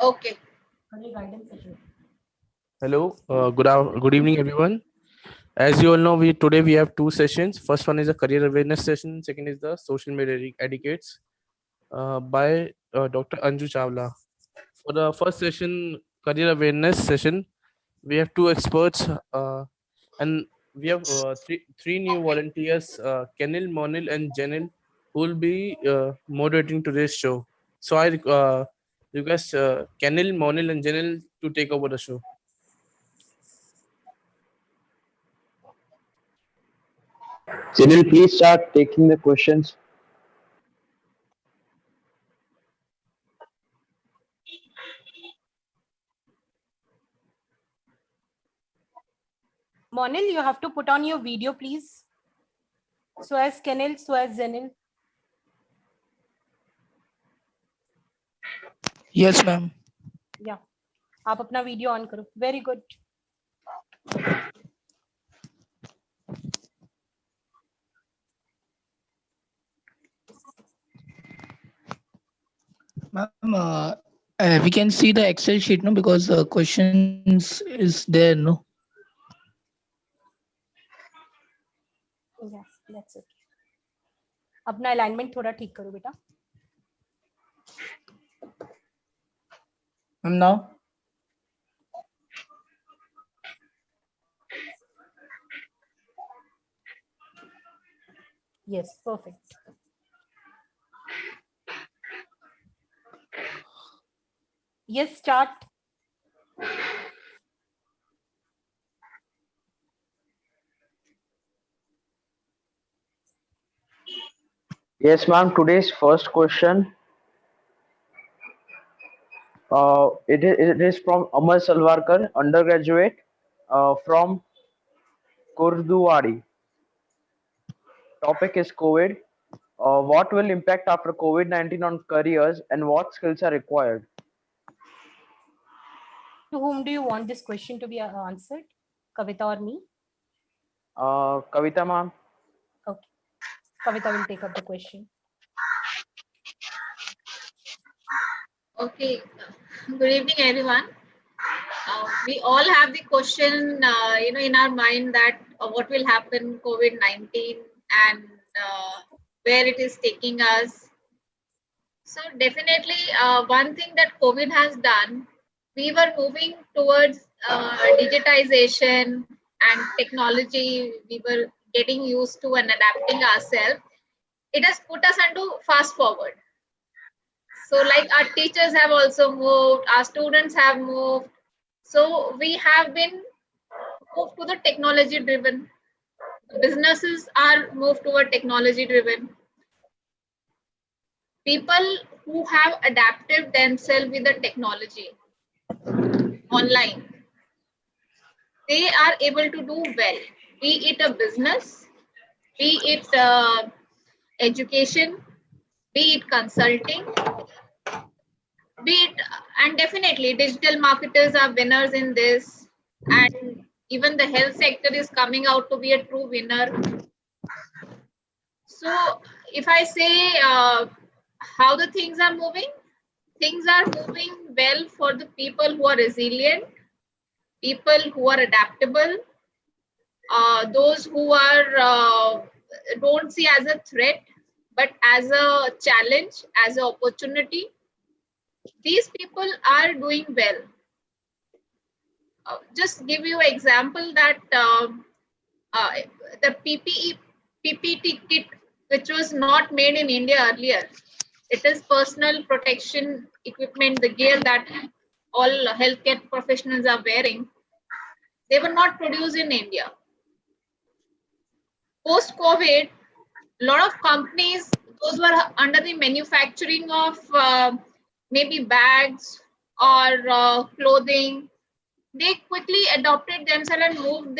Okay. Hello, good evening, everyone. As you all know, today we have two sessions. First one is a career awareness session. Second is the social media etiquettes by Dr. Anju Chawla. For the first session, career awareness session, we have two experts and we have three new volunteers, Kenil, Monil, and Janil, who will be moderating today's show. So I request Kenil, Monil, and Janil to take over the show. Sunil, please start taking the questions. Monil, you have to put on your video, please. So as Kenil, so as Zenil. Yes, ma'am. Yeah. आप अपना video on करो. Very good. Ma'am, we can see the Excel sheet, no, because questions is there, no. Yes, that's it. अपना alignment थोड़ा ठीक करो बेटा. Ma'am, now. Yes, perfect. Yes, start. Yes, ma'am. Today's first question. It is from Amar Salwarkar, undergraduate, from Kurduwadi. Topic is COVID. What will impact after COVID-19 on careers and what skills are required? To whom do you want this question to be answered? Kavita or me? Kavita, ma'am. Okay. Kavita will take up the question. Okay. Good evening, everyone. We all have the question, in our mind that what will happen COVID-19 and where it is taking us. So definitely, one thing that COVID has done, we were moving towards digitization and technology. We were getting used to and adapting ourselves. It has put us into fast forward. So like our teachers have also moved, our students have moved. So we have been moved to the technology driven. Businesses are moved toward technology driven. People who have adapted themselves with the technology online, they are able to do well, be it a business, be it education, be it consulting, be it, and definitely digital marketers are winners in this, and even the health sector is coming out to be a true winner. So if I say how the things are moving well for the people who are resilient, people who are adaptable, those who are don't see as a threat but as a challenge, as an opportunity. These people are doing well. Just give you an example that the PPT kit, which was not made in India earlier, it is personal protection equipment, the gear that all healthcare professionals are wearing. They were not produced in India. Post-COVID, a lot of companies, those were under the manufacturing of maybe bags or clothing, they quickly adopted themselves and moved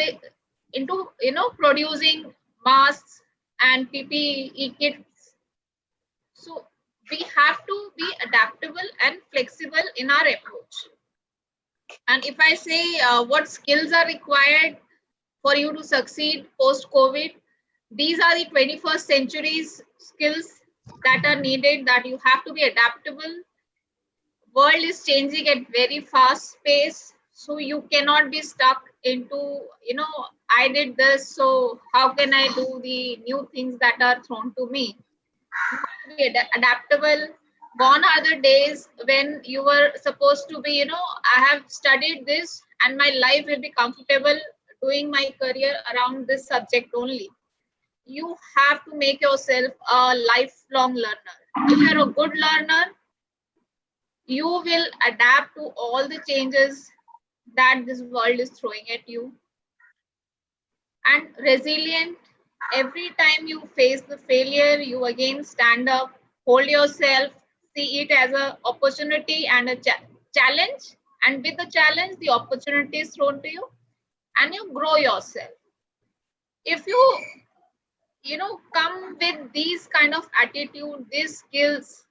into producing masks and PPE kits. So we have to be adaptable and flexible in our approach. And if I say what skills are required for you to succeed post-COVID, these are the 21st century's skills that are needed, that you have to be adaptable. world is changing at very fast pace, so you cannot be stuck into, I did this, so how can I do the new things that are thrown to me? You have to be adaptable. Gone are the days when you were supposed to be, I have studied this and my life will be comfortable doing my career around this subject only. You have to make yourself a lifelong learner. If you're a good learner, you will adapt to all the changes that this world is throwing at you. And resilient, every time you face the failure, you again stand up, hold yourself, see it as an opportunity and a challenge. And with the challenge, the opportunity is thrown to you and you grow yourself. If come with these kind of attitude, these skills,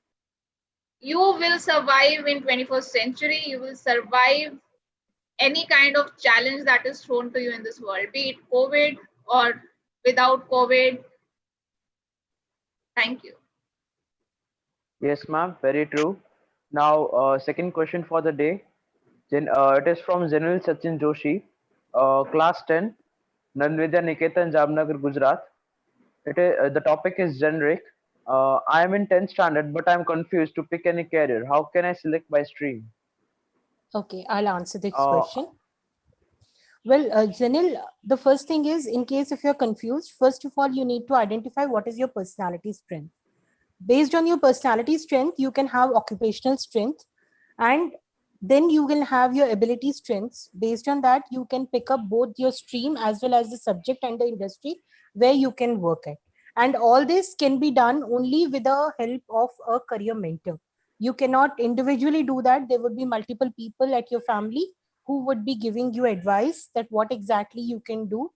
you will survive in 21st century. You will survive any kind of challenge that is thrown to you in this world, be it COVID or without COVID. Thank you. Yes, ma'am. Very true. Now, second question for the day. It is from Zenil Sachin Joshi, class 10, Nanvidya Niketan, Jamnagar, Gujarat. The topic is generic. I am in 10th standard, but I am confused to pick any career. How can I select by stream? Okay, I'll answer this Uh, question. Well, Janil, the first thing is, in case if you're confused, first of all, you need to identify what is your personality strength. Based on your personality strength, you can have occupational strength, and then you will have your ability strengths. Based on that, you can pick up both your stream as well as the subject and the industry where you can work at. And all this can be done only with the help of a career mentor. You cannot individually do that. There would be multiple people at your family who would be giving you advice that what exactly you can do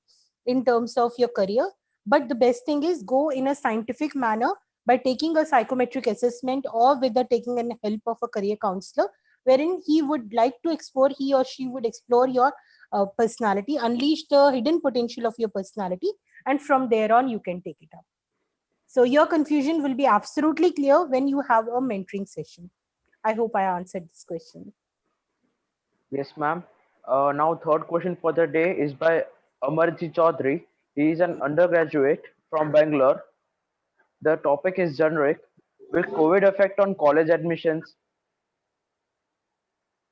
in terms of your career. But the best thing is go in a scientific manner by taking a psychometric assessment or with the taking an help of a career counselor, wherein he would like to explore, he or she would explore your personality, unleash the hidden potential of your personality, and from there on you can take it up. So your confusion will be absolutely clear when you have a mentoring session. I hope I answered this question. yes, ma'am. Now, third question for the day is by Amarji Chaudhary. He is an undergraduate from Bangalore. The topic is generic. Will COVID affect on college admissions?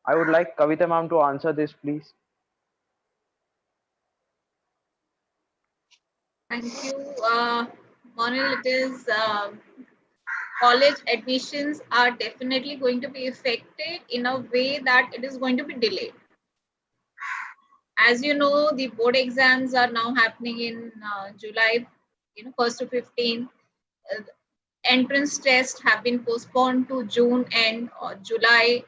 I would like Kavita ma'am to answer this, please. Thank you. Monil, it is college admissions are definitely going to be affected in a way that it is going to be delayed. As you know, the board exams are now happening in July, 1st to 15th. Uh, Entrance tests have been postponed to June and July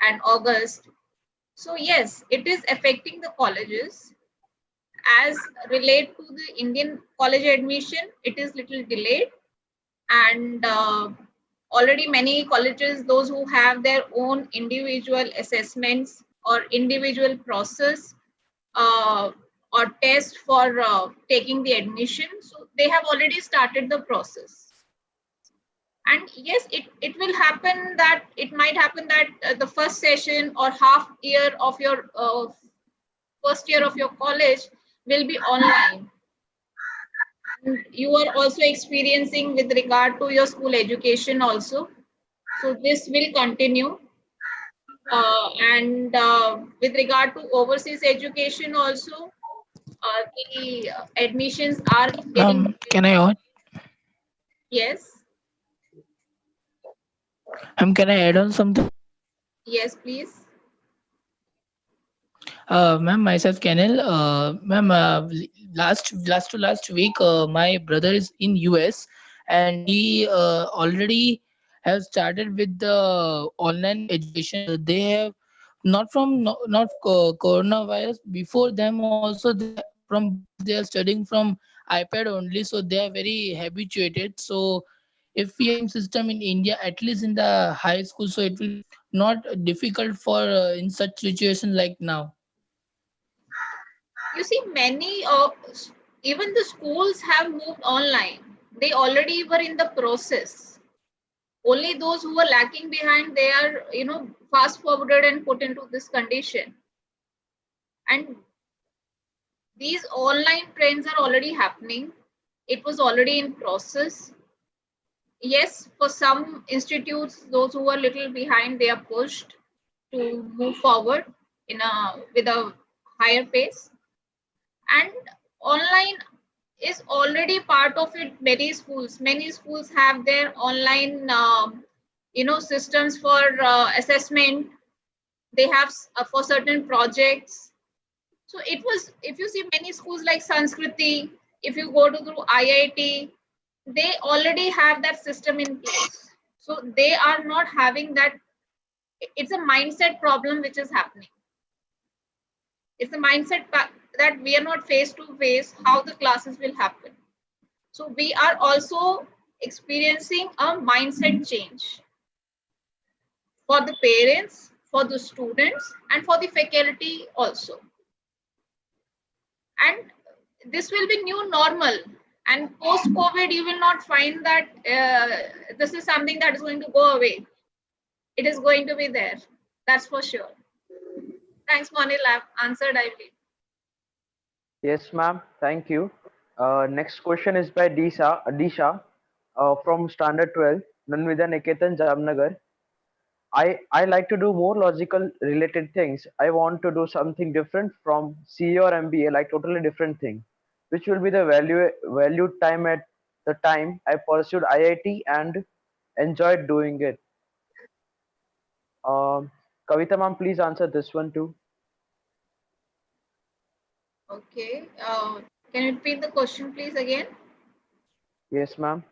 and August. So yes, it is affecting the colleges. As relate to the Indian college admission, it is little delayed, and already many colleges, those who have their own individual assessments or individual process uh, or test for taking the admission, so they have already started the process. And yes, it will happen that it might happen that the first session or half year of your first year of your college will be online. And you are also experiencing with regard to your school education also. So this will continue. And with regard to overseas education also, the admissions are getting Can I add? yes, Can I add on something? yes, please. Ma'am, myself, Kenil. Ma'am, last week, my brother is in US, and he already has started with the online education. They have not coronavirus. Before them also, they from birth they are studying from iPad only, so they are very habituated. So if we have system in India, at least in the high school, so it will not difficult for in such situation like now. You see, many even the schools have moved online. They already were in the process. Only those who are lacking behind, they are, fast forwarded and put into this condition. And these online trends are already happening. It was already in process. Yes, for some institutes, those who are little behind, they are pushed to move forward with a higher pace. And online is already part of it. Many schools have their online systems for assessment. They have for certain projects. So it was, if you see many schools like Sanskriti, if you go to through IIT, they already have that system in place. So they are not having that. It's a mindset problem which is happening. It's a mindset that we are not face to face how the classes will happen. So we are also experiencing a mindset change for the parents, for the students, and for the faculty also. And this will be new normal. And post COVID, you will not find that this is something that is going to go away. It is going to be there. That's for sure. Thanks, Monil. I've answered, I believe. Yes, ma'am. Thank you. Next question is by Disha from Standard 12, Nanvida Niketan, Jamnagar. I like to do more logical related things. I want to do something different from CA or MBA, like totally different thing, which will be the valued time at the time I pursued IIT and enjoyed doing it. Um, Kavita ma'am, please answer this one too. Okay. Can you repeat the question, please, again? Yes, ma'am.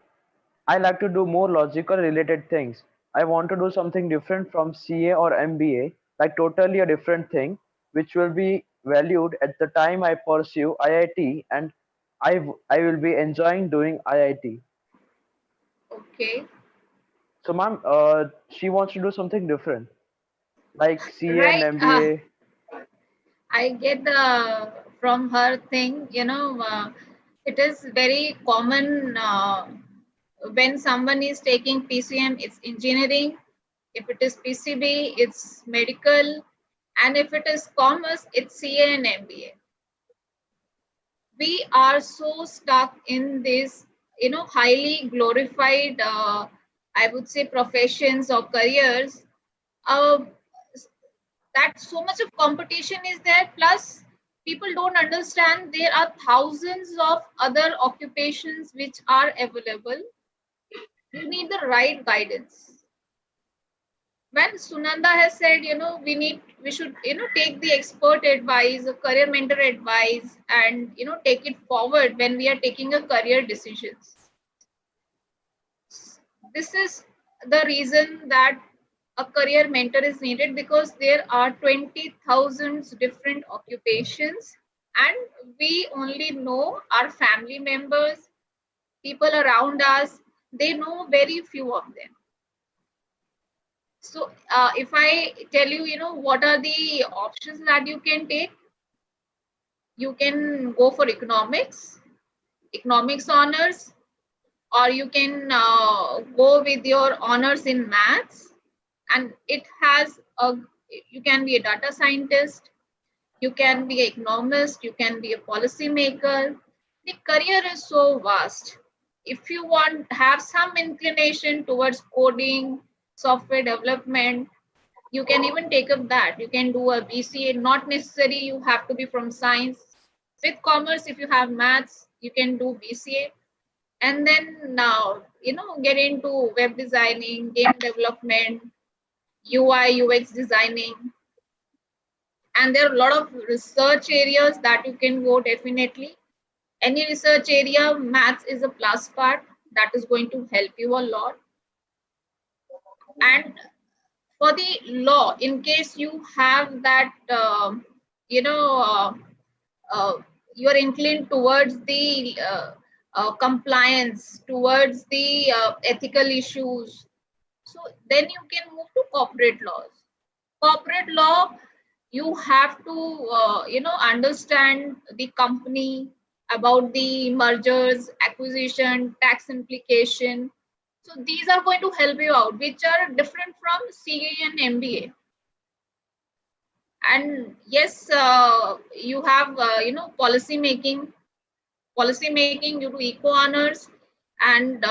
I like to do more logical related things. I want to do something different from CA or MBA, like totally a different thing, which will be valued at the time I pursue IIT, and I will be enjoying doing IIT. Okay. So, ma'am, she wants to do something different, like CA and Right. MBA. I get the from her thing, it is very common when someone is taking PCM, it's engineering. If it is PCB, it's medical. And if it is commerce, it's CA and MBA. We are so stuck in this, highly glorified, I would say, professions or careers. Uh, that so much of competition is there, plus people don't understand there are thousands of other occupations which are available. You need the right guidance. When Sunanda has said, we should, take the expert advice, a career mentor advice, and take it forward when we are taking a career decisions. This is the reason that a career mentor is needed, because there are 20,000 different occupations, and we only know our family members, people around us, they know very few of them. So if I tell you, what are the options that you can take, you can go for economics honors, or you can go with your honors in maths. And it has you can be a data scientist, you can be an economist, you can be a policy maker. The career is so vast. If you have some inclination towards coding, software development, you can even take up that. You can do a BCA, not necessary you have to be from science. With commerce, if you have maths, you can do BCA. And then now, get into web designing, game development, UI, UX designing. And there are a lot of research areas that you can go, definitely. Any research area, maths is a plus part that is going to help you a lot. And for the law, in case you have that, you know, you are inclined towards the compliance, towards the ethical issues, so then you can move to corporate laws. Corporate law, you have to understand the company, about the mergers, acquisition, tax implication. So these are going to help you out, which are different from CA and MBA. And yes, you have policy making you do eco honors, and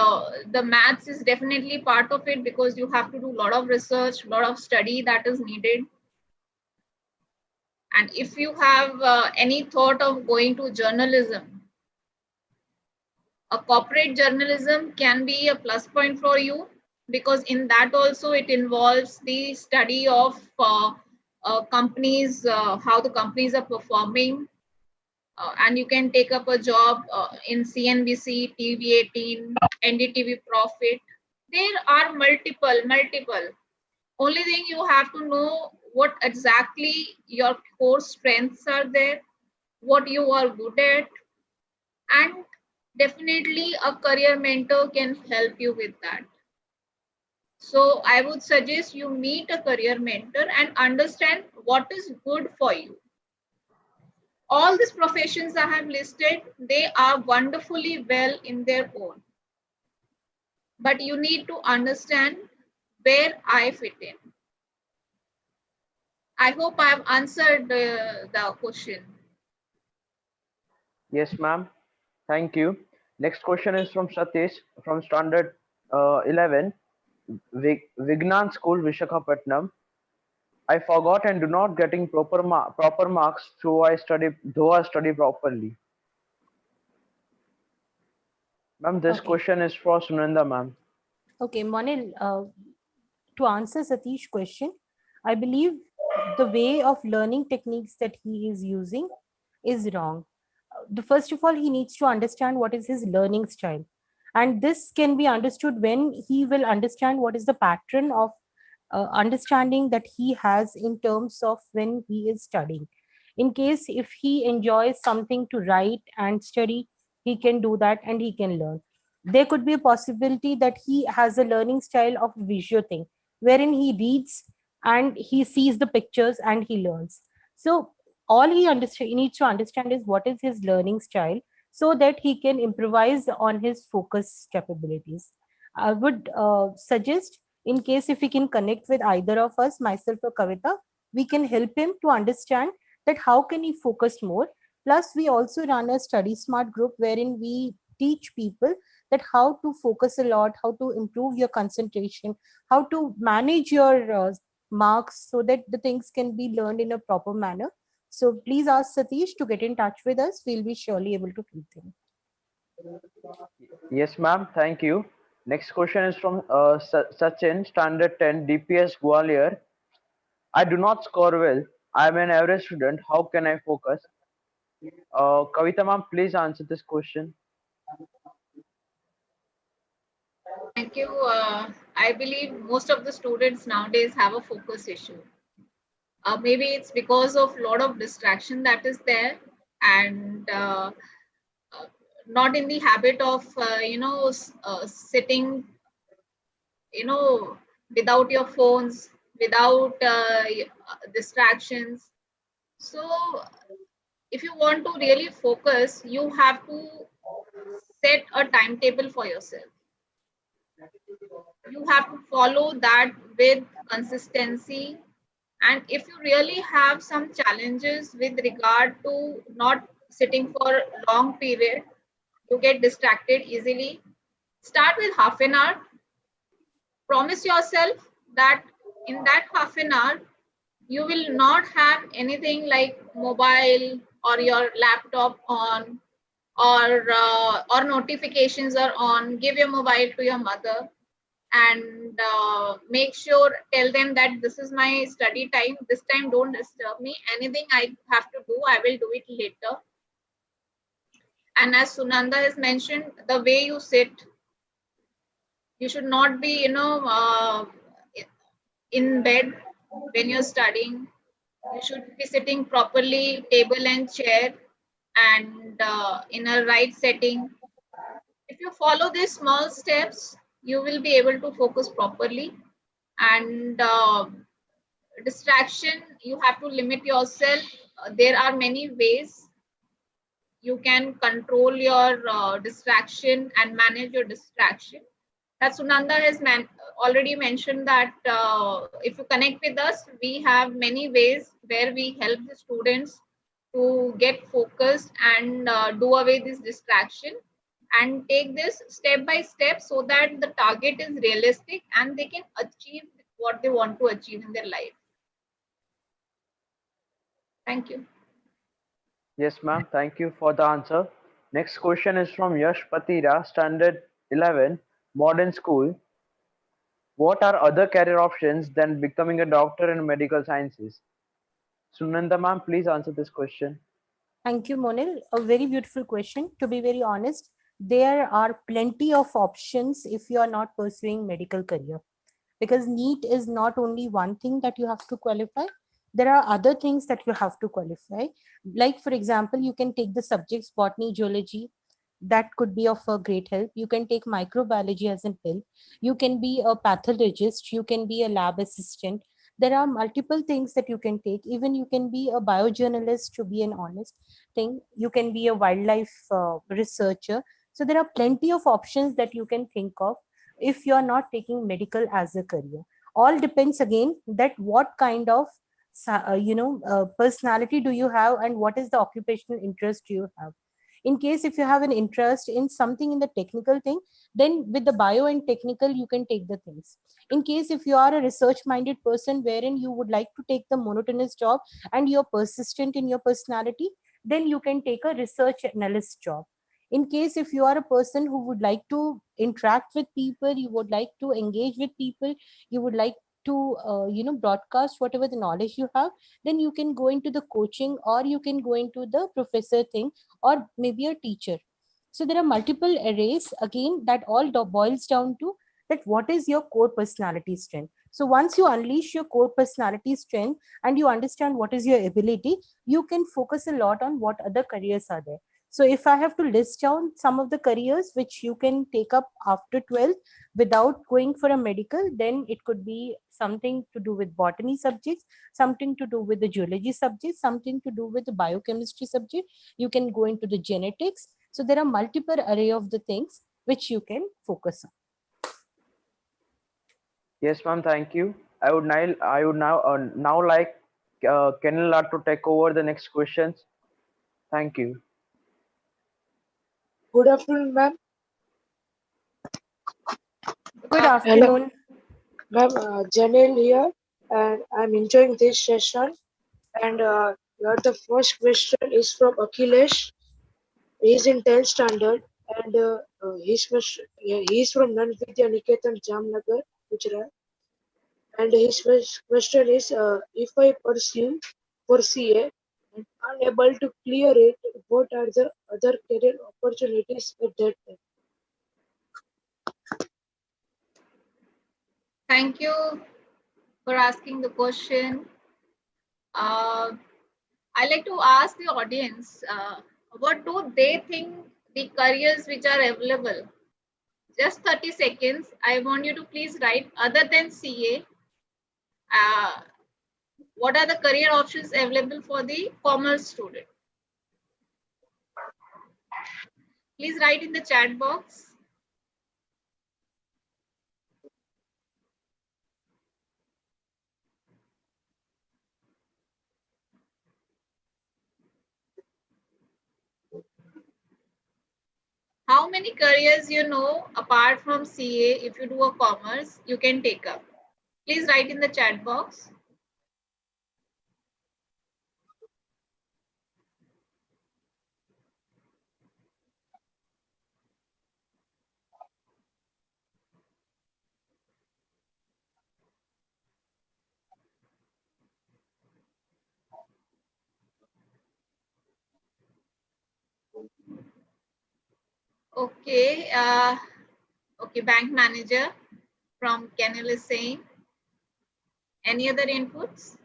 the maths is definitely part of it, because you have to do a lot of research, a lot of study that is needed. And if you have any thought of going to journalism, a corporate journalism can be a plus point for you, because in that also it involves the study of companies, how the companies are performing, and you can take up a job in CNBC, TV18, NDTV Profit. There are multiple. Only thing you have to know what exactly your core strengths are there, what you are good at, and definitely a career mentor can help you with that. So I would suggest you meet a career mentor and understand what is good for you. All these professions I have listed, they are wonderfully well in their own. But you need to understand where I fit in. I hope I have answered the question. Yes, ma'am. Thank you. Next question is from Satish from Standard 11, Vignan School, Vishakhapatnam. I forgot and do not getting proper marks though I study properly. Ma'am, this Okay. question is for Sunanda, ma'am. Okay, Monil, to answer Satish's question, I believe the way of learning techniques that he is using is wrong. First of all, he needs to understand what is his learning style. And this can be understood when he will understand what is the pattern of understanding that he has in terms of when he is studying. In case if he enjoys something to write and study, he can do that and he can learn. There could be a possibility that he has a learning style of visual thing, wherein he reads and he sees the pictures and he learns. So all he needs to understand is what is his learning style, so that he can improvise on his focus capabilities. I would suggest, in case if we can connect with either of us, myself or Kavita, we can help him to understand that how can he focus more. Plus we also run a study smart group wherein we teach people that how to focus a lot, how to improve your concentration, how to manage your marks, so that the things can be learned in a proper manner. So please ask Satish to get in touch with us. We'll be surely able to help him. Yes, ma'am. Thank you. Next question is from Sachin, Standard 10, DPS Gwalior. I do not score well. I am an average student. How can I focus? Kavita, ma'am, please answer this question. Thank you. I believe most of the students nowadays have a focus issue. Maybe it's because of a lot of distraction that is there, and uh, not in the habit of sitting, you know without your phones, without distractions. So if you want to really focus, you have to set a timetable for yourself. You have to follow that with consistency. And if you really have some challenges with regard to not sitting for long period, you get distracted easily, start with half an hour. Promise yourself that in that half an hour you will not have anything like mobile or your laptop on, or notifications are on. Give your mobile to your mother, and make sure, tell them that this is my study time, this time don't disturb me, anything I have to do I will do it later. And as Sunanda has mentioned, the way you sit, you should not be in bed when you're studying. You should be sitting properly, table and chair, and in a right setting. If you follow these small steps, you will be able to focus properly. And distraction, you have to limit yourself. There are many ways you can control your distraction and manage your distraction. As Sunanda has already mentioned that if you connect with us, we have many ways where we help the students to get focused and do away this distraction and take this step by step so that the target is realistic and they can achieve what they want to achieve in their life. Thank you. Yes, ma'am. Thank you for the answer. Next question is from Yash Patira, Standard 11, Modern School. What are other career options than becoming a doctor in medical sciences? Sunanda ma'am, please answer this question. Thank you, Monil. A very beautiful question. To be very honest, there are plenty of options if you are not pursuing medical career, because NEET is not only one thing that you have to qualify. There are other things that you have to qualify. Like, for example, you can take the subjects botany, geology. That could be of a great help. You can take microbiology as an help. You can be a pathologist. You can be a lab assistant. There are multiple things that you can take. Even you can be a biojournalist, to be an honest thing. You can be a wildlife researcher. So there are plenty of options that you can think of if you are not taking medical as a career. All depends again that what kind of personality do you have, and what is the occupational interest you have. In case if you have an interest in something in the technical thing, then with the bio and technical you can take the things. In case if you are a research minded person wherein you would like to take the monotonous job and you're persistent in your personality, then you can take a research analyst job. In case if you are a person who would like to interact with people, you would like to engage with people, you would like to broadcast whatever the knowledge you have, then you can go into the coaching, or you can go into the professor thing, or maybe a teacher. So there are multiple arrays again, that all boils down to that what is your core personality strength. So once you unleash your core personality strength and you understand what is your ability, you can focus a lot on what other careers are there. So if I have to list down some of the careers which you can take up after 12th without going for a medical, then it could be something to do with botany subjects, something to do with the geology subject, something to do with the biochemistry subject. You can go into the genetics. So there are multiple array of the things which you can focus on. Yes, ma'am. Thank you. I would now like Kenila to take over the next questions. Thank you. Good afternoon, ma'am. Good Hello, afternoon. ma'am. Janelle here, and I'm enjoying this session. And the first question is from Akhilesh. He's in 10th standard, and he's from Nanvidya Niketan Jamnagar, Gujarat. And his first question is, if I pursue for CA and unable to clear it, what are the other career opportunities at that time? Thank you for asking the question. I like to ask the audience, what do they think the careers which are available? Just 30 seconds. I want you to please write, other than CA, uh, what are the career options available for the commerce student? Please write in the chat box. How many careers you know apart from CA, if you do a commerce, you can take up? Please write in the chat box. Okay. Okay, bank manager from Kenil is saying. Any other inputs?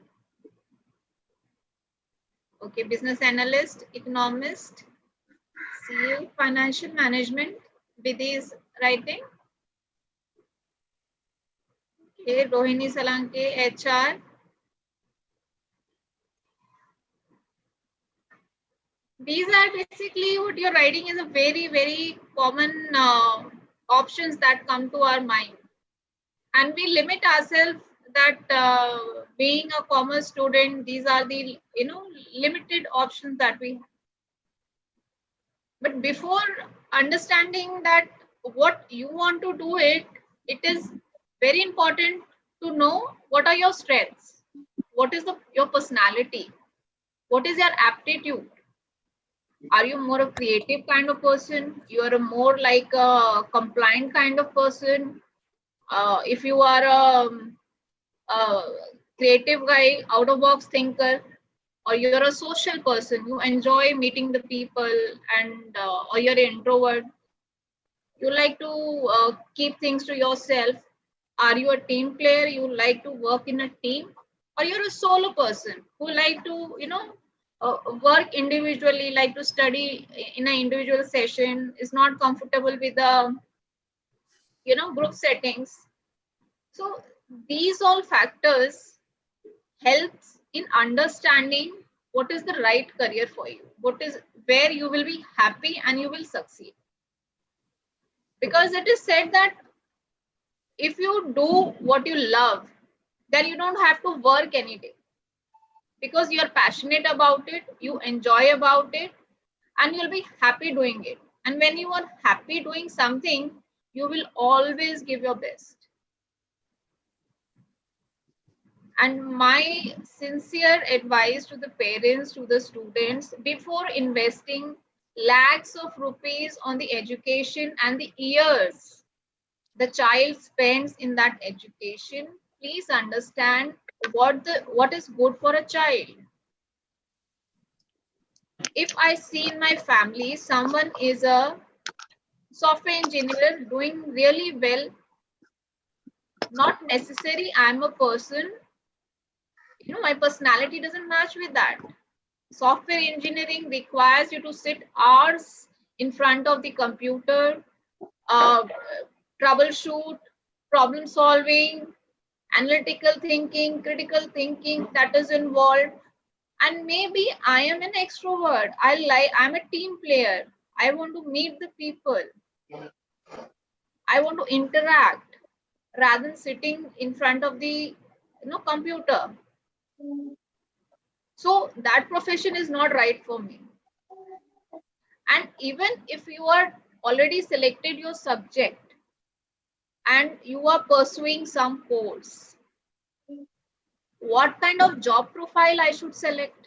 Okay, business analyst, economist, CA, financial management, Vidhi is writing. Okay, Rohini Salanke, HR. These are basically what you're writing is a very, very common options that come to our mind, and we limit ourselves that being a commerce student, these are the limited options that we have. But before understanding that what you want to do it is very important to know what are your strengths, what is your personality, what is your aptitude. Are you more a creative kind of person? You are a more like a compliant kind of person. If you are a creative guy, out of box thinker, or you're a social person, you enjoy meeting the people, and or you're an introvert, you like to keep things to yourself. Are you a team player? You like to work in a team, or you're a solo person who like to work individually, like to study in an individual session, is not comfortable with the group settings. So these all factors helps in understanding what is the right career for you, what is where you will be happy and you will succeed. Because it is said that if you do what you love, then you don't have to work any day, because you're passionate about it, you enjoy about it, and you'll be happy doing it. And when you are happy doing something, you will always give your best. And my sincere advice to the parents, to the students, before investing lakhs of rupees on the education and the years the child spends in that education, please understand what is good for a child. If I see in my family someone is a software engineer doing really well, not necessary I'm a person, my personality doesn't match with that. Software engineering requires you to sit hours in front of the computer, uh, troubleshoot, problem solving, analytical thinking, critical thinking that is involved. And maybe I am an extrovert. I'm a team player. I want to meet the people. I want to interact rather than sitting in front of the computer. So that profession is not right for me. And even if you are already selected your subject and you are pursuing some course, what kind of job profile I should select?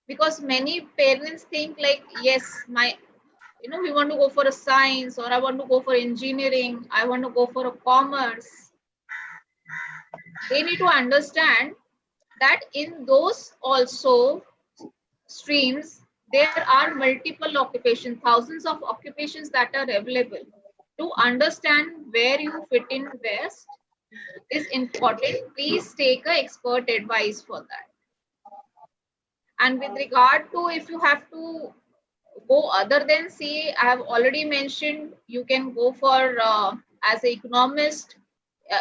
Because many parents think like, yes, we want to go for a science, or I want to go for engineering, I want to go for a commerce. They need to understand that in those also streams, there are multiple occupations, thousands of occupations that are available. To understand where you fit in best is important. Please take an expert advice for that. And with regard to if you have to go other than CA, I have already mentioned you can go for as an economist.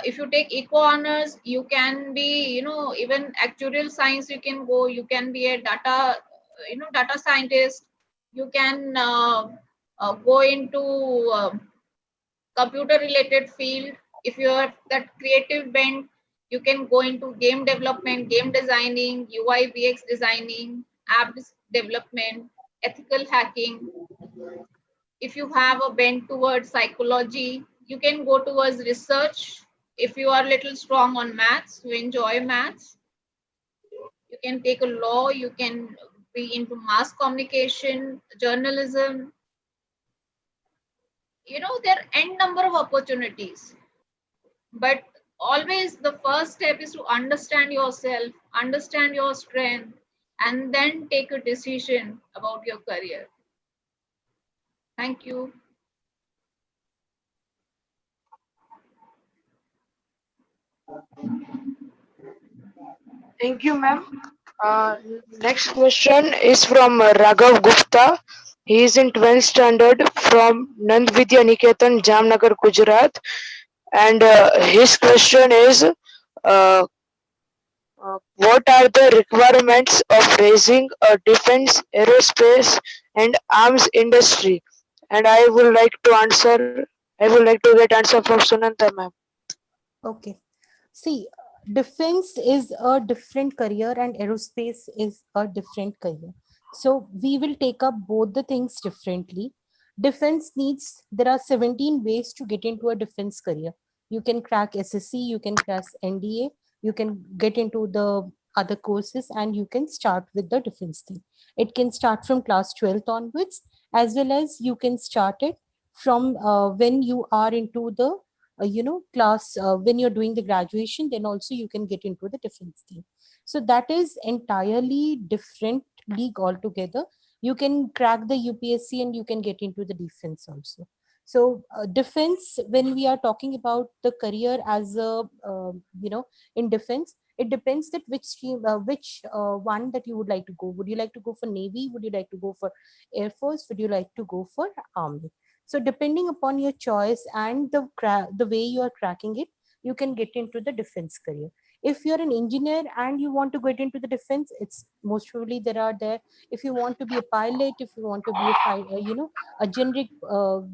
If you take eco honors, you can be, even actuarial science you can go. You can be a data scientist. You can go into computer related field. If you have that creative bent, you can go into game development, game designing, UI VX designing, app development, ethical hacking. If you have a bent towards psychology, you can go towards research. If you are a little strong on maths, you enjoy maths, you can take a law, you can be into mass communication, journalism. There are n number of opportunities. But always the first step is to understand yourself, understand your strength, and then take a decision about your career. Thank you. Thank you, ma'am. Next question is from Raghav Gupta. He is in 12th standard from Nand Vidya Niketan, Jamnagar, Gujarat. And his question is what are the requirements of raising a defense, aerospace, and arms industry? and I would like to answer. I would like to get answer from Sunanda ma'am. Okay. See, defense is a different career and aerospace is a different career. So we will take up both the things differently. Defense needs, there are 17 ways to get into a defense career. You can crack SSC, you can crack NDA, you can get into the other courses, and you can start with the defense thing. It can start from class 12th onwards, as well as you can start it from when you are into the class when you're doing the graduation, then also you can get into the defense thing. So that is entirely different league altogether. You can crack the UPSC and you can get into the defense also. So defense, when we are talking about the career as a in defense, it depends that which stream, which one that you would like to go. Would you like to go for Navy? Would you like to go for Air Force? Would you like to go for Army? So depending upon your choice and the way you are cracking it, you can get into the defense career. If you're an engineer and you want to get into the defense, it's most probably there are there. If you want to be a pilot, if you want to be a generic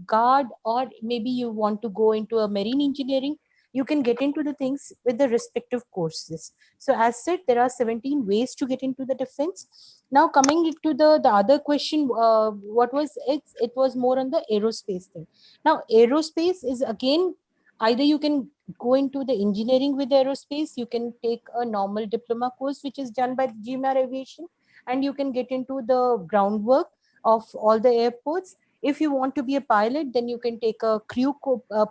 guard, or maybe you want to go into a marine engineering, you can get into the things with the respective courses. So as said, there are 17 ways to get into the defense. Now coming to the other question, what was it? It was more on the aerospace thing. Now aerospace is again, either you can go into the engineering with aerospace, you can take a normal diploma course which is done by GMR Aviation, and you can get into the groundwork of all the airports. If you want to be a pilot, then you can take a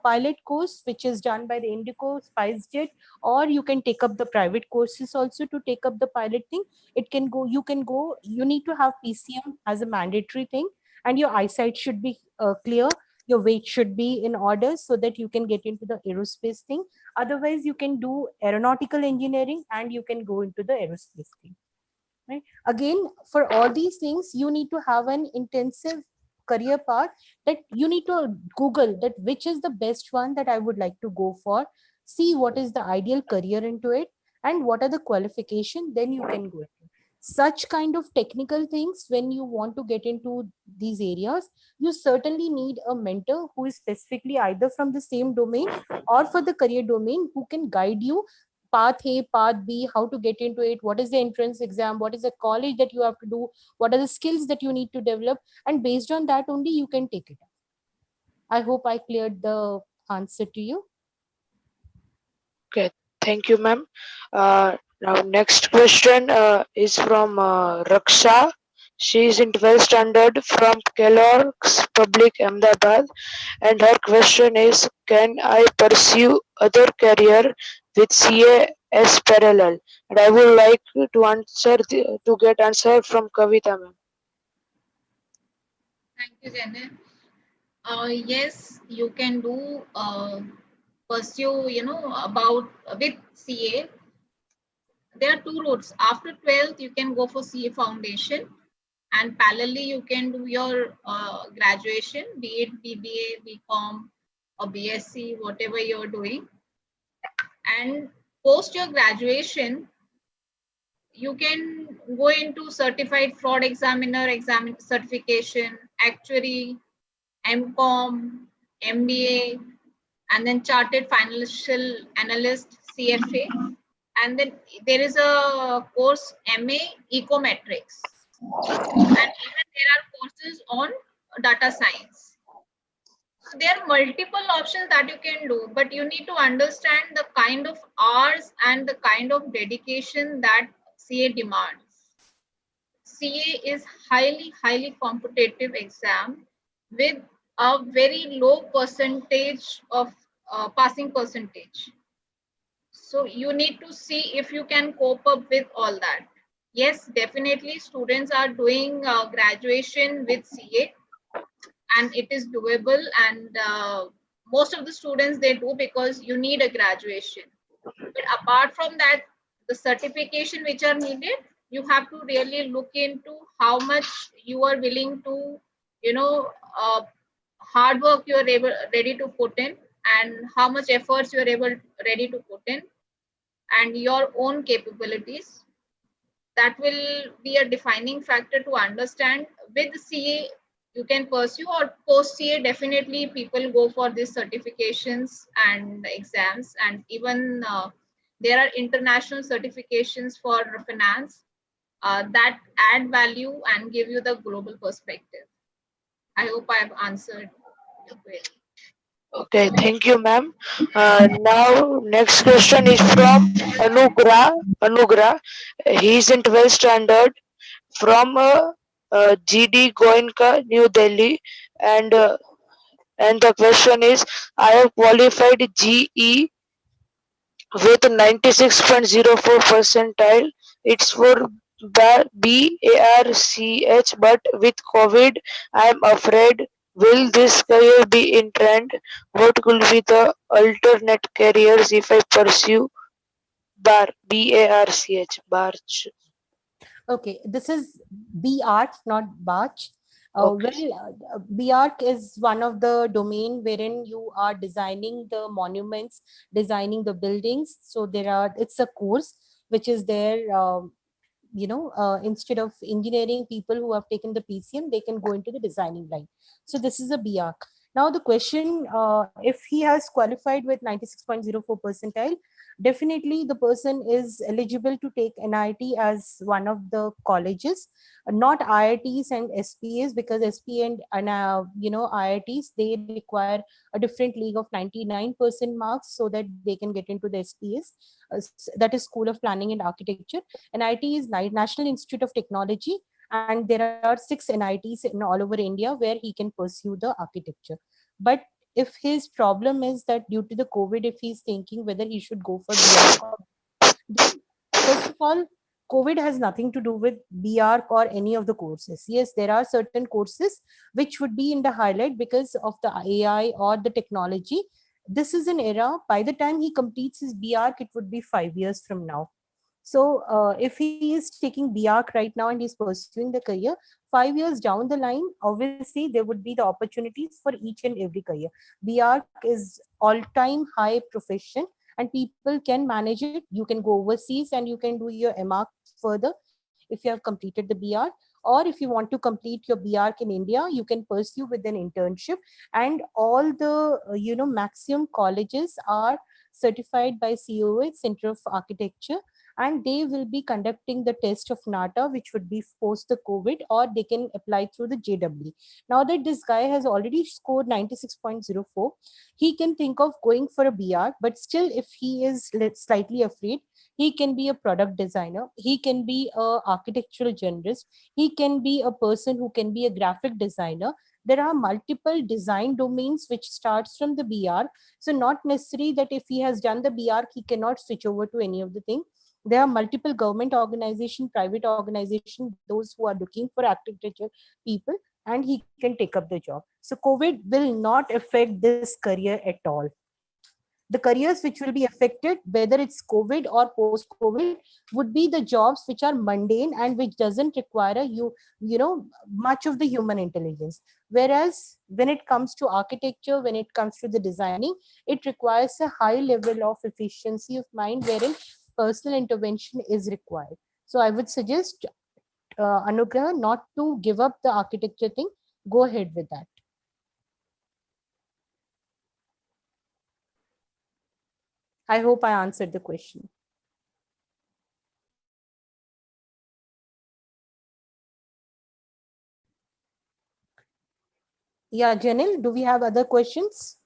pilot course which is done by the Indigo, SpiceJet, or you can take up the private courses also to take up the pilot thing. It can go, you can go, you need to have PCM as a mandatory thing, and your eyesight should be clear, your weight should be in order, so that you can get into the aerospace thing. Otherwise you can do aeronautical engineering and you can go into the aerospace thing, right? Again, for all these things you need to have an intensive career path, that you need to google that which is the best one that I would like to go for, see what is the ideal career into it, and what are the qualification, then you can go into such kind of technical things. When you want to get into these areas, you certainly need a mentor who is specifically either from the same domain or for the career domain, who can guide you path A, path B, how to get into it, what is the entrance exam, what is the college that you have to do, what are the skills that you need to develop, and based on that only you can take it up. I hope I cleared the answer to you. Okay, thank you, ma'am. Now, next question is from Raksha. She is in 12th standard from Kellogg's Public Ahmedabad, and her question is: can I pursue other career with CA as parallel? And I would like to to get answer from Kavita, ma'am. Thank you, Janet. Yes, you can do pursue, about with CA. There are two routes. After 12th, you can go for CA foundation, and parallelly you can do your graduation, be it BBA, BCom, or BSc, whatever you're doing. And post your graduation, you can go into certified fraud examiner certification, actuary, MCom, MBA, and then chartered financial analyst, CFA. And then there is a course MA Ecometrics. And even there are courses on data science. So there are multiple options that you can do, but you need to understand the kind of hours and the kind of dedication that CA demands. CA is highly competitive exam with a very low percentage of passing percentage. So you need to see if you can cope up with all that. Yes, definitely students are doing graduation with CA, and it is doable, and most of the students they do because you need a graduation. But apart from that, the certification which are needed, you have to really look into how much you are willing to, you know, hard work you are ready to put in, and how much efforts you are ready to put in, and your own capabilities. That will be a defining factor to understand with CA you can pursue. Or post CA, definitely people go for these certifications and exams, and even there are international certifications for finance that add value and give you the global perspective. I hope I've answered your query. Okay, thank you, ma'am. Now, next question is from Anugra. He's in 12th standard from GD Goenka, New Delhi, and and the question is: I have qualified GE with 96.04 percentile. It's for BARCH, but with COVID, I'm afraid. Will this career be in trend? What could be the alternate careers if I pursue BARCH? Okay, this is B art, not Bach. Okay. B art is one of the domain wherein you are designing the monuments, designing the buildings. So it's a course which is there. Instead of engineering, people who have taken the PCM, they can go into the designing line. So this is a BARC. Now the question, if he has qualified with 96.04 percentile, definitely the person is eligible to take NIT as one of the colleges, not IITs and SPAs, because SPA and IITs, they require a different league of 99% marks so that they can get into the SPAs, that is School of Planning and Architecture. NIT is National Institute of Technology, and there are 6 NITs in all over India where he can pursue the architecture. But if his problem is that due to the COVID, if he's thinking whether he should go for BARC, then first of all, COVID has nothing to do with BARC or any of the courses. Yes, there are certain courses which would be in the highlight because of the AI or the technology. This is an era, by the time he completes his BARC, it would be 5 years from now. So if he is taking BARC right now and he's pursuing the career, 5 years down the line, obviously there would be the opportunities for each and every career. BARC is all-time high profession and people can manage it. You can go overseas and you can do your MARC further if you have completed the BARC. Or if you want to complete your BARC in India, you can pursue with an internship. And all the maximum colleges are certified by COA, Center of Architecture, and they will be conducting the test of NATA, which would be post the COVID, or they can apply through the JW. Now that this guy has already scored 96.04, he can think of going for a BR, but still, if he is slightly afraid, he can be a product designer, he can be a architectural generalist, he can be a person who can be a graphic designer. There are multiple design domains which starts from the BR. So not necessary that if he has done the BR, he cannot switch over to any of the thing. There are multiple government organization, private organization, those who are looking for architecture people, and he can take up the job. So COVID will not affect this career at all. The careers which will be affected, whether it's COVID or post COVID, would be the jobs which are mundane and which doesn't require much of the human intelligence. Whereas when it comes to architecture, when it comes to the designing, it requires a high level of efficiency of mind wherein personal intervention is required. So I would suggest Anugrah not to give up the architecture thing. Go ahead with that. I hope I answered the question. Yeah, Janil, do we have other questions?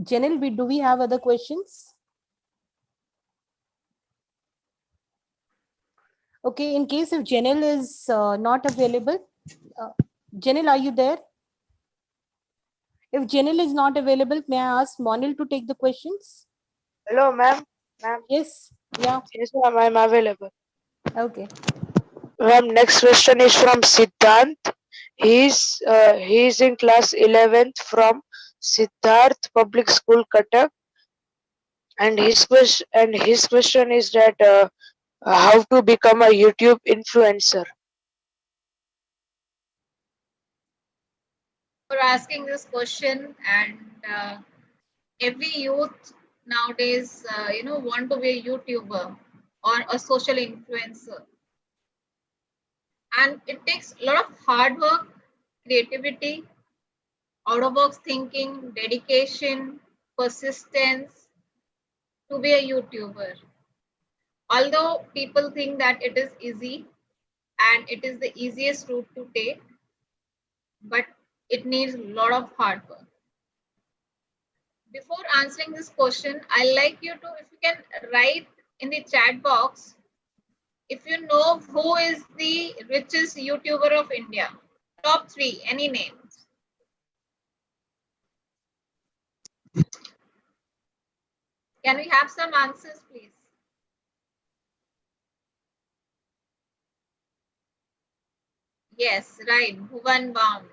Janil, do we have other questions? Okay, in case if Janil is not available, uh, Janil, are you there? If Janil is not available, may I ask Monil to take the questions? Hello, ma'am. Ma'am. Yes, yeah, Yes, ma'am. I'm available. okay. Ma'am, next question is from Siddhant. He's in class 11th from Siddharth Public School, Cuttack, and his question is that how to become a YouTube influencer. For asking this question, and every youth nowadays, want to be a YouTuber or a social influencer. And it takes a lot of hard work, creativity, out of box thinking, dedication, persistence to be a YouTuber. Although people think that it is easy and it is the easiest route to take, but it needs a lot of hard work. Before answering this question, I'd like you to, if you can write in the chat box, if you know who is the richest YouTuber of India. Top 3, any names? Can we have some answers, please? Yes, right, Bhuvan Baum.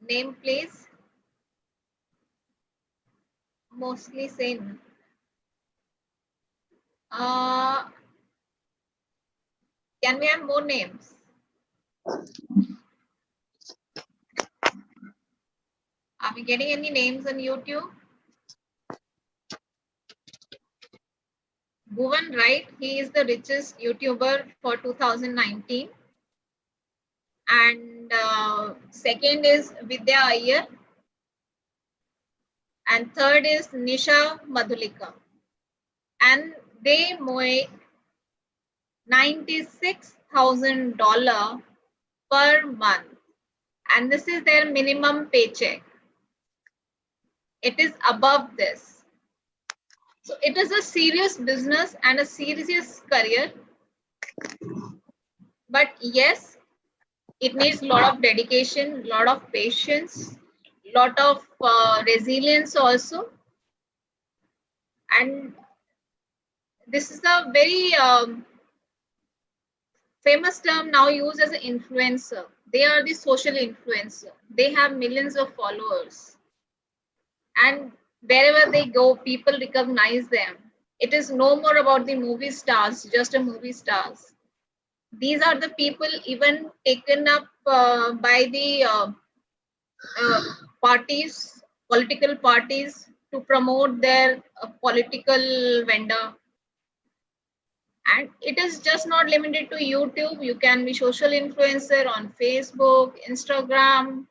Name, please. Mostly same. Can we have more names? Are we getting any names on YouTube? Bhuvan, right? He is the richest YouTuber for 2019. And second is Vidya Iyer. And third is Nisha Madhulika. And they make $96,000 per month. And this is their minimum paycheck. It is above this. So it is a serious business and a serious career. But yes, it needs a lot of dedication, a lot of patience, lot of resilience also. And this is a very famous term now used as an influencer. They are the social influencer. They have millions of followers. And wherever they go, people recognize them. It is no more about the movie stars, just a movie stars. These are the people even taken up by the parties, political parties, to promote their political vendor. And it is just not limited to YouTube. You can be social influencer on Facebook, Instagram.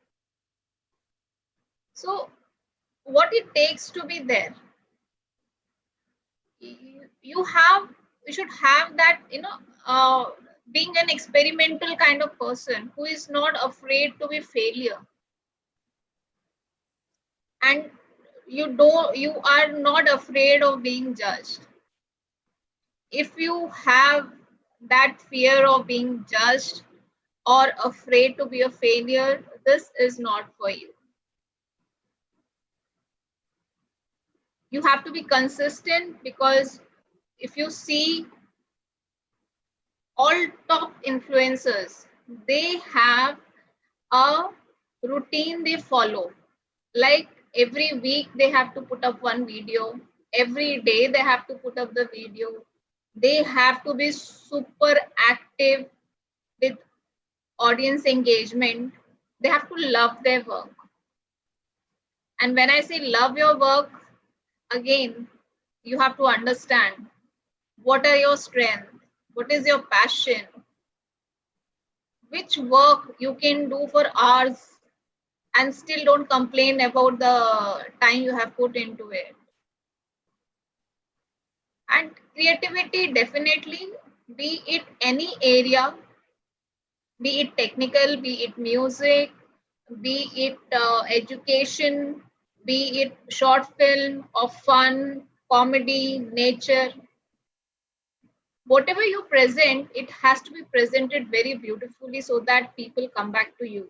So what it takes to be there, you should have that, being an experimental kind of person who is not afraid to be failure. And you are not afraid of being judged. If you have that fear of being judged or afraid to be a failure, this is not for you. You have to be consistent, because if you see all top influencers, they have a routine they follow. Like every week they have to put up one video, every day they have to put up the video. They have to be super active with audience engagement. They have to love their work. And when I say love your work, again, you have to understand what are your strengths, what is your passion, which work you can do for hours and still don't complain about the time you have put into it. And creativity, definitely, be it any area, be it technical, be it music, be it education, be it short film or fun, comedy, nature, whatever you present, it has to be presented very beautifully so that people come back to you.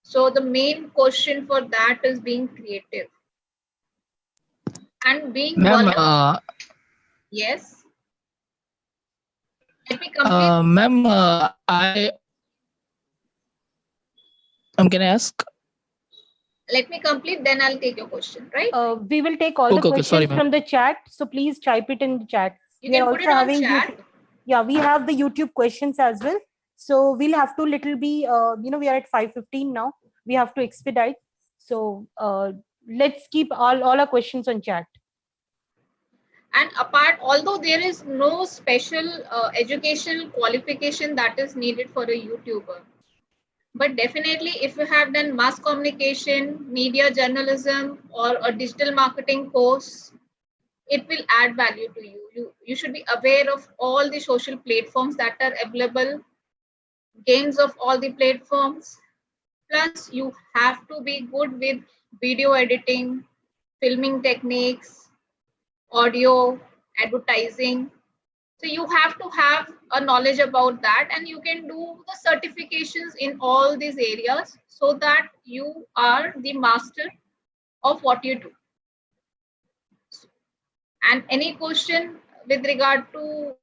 So the main question for that is being creative and being Ma'am, yes. Let me complete. ma'am, can I ask? Let me complete, then I'll take your question, right? We will take all the Okay, sorry, questions ma'am. from the chat. So please type it in the chat. You We are can put also it on having chat. YouTube. Yeah, we have the YouTube questions as well. So we'll have to little be, we are at 5:15 now. We have to expedite. So let's keep all our questions on chat. And apart, although there is no special educational qualification that is needed for a YouTuber, but definitely if you have done mass communication, media journalism, or a digital marketing course, it will add value to you. You should be aware of all the social platforms that are available, gains of all the platforms. Plus, you have to be good with video editing, filming techniques, audio, advertising. So you have to have a knowledge about that, and you can do the certifications in all these areas so that you are the master of what you do. And any question with regard to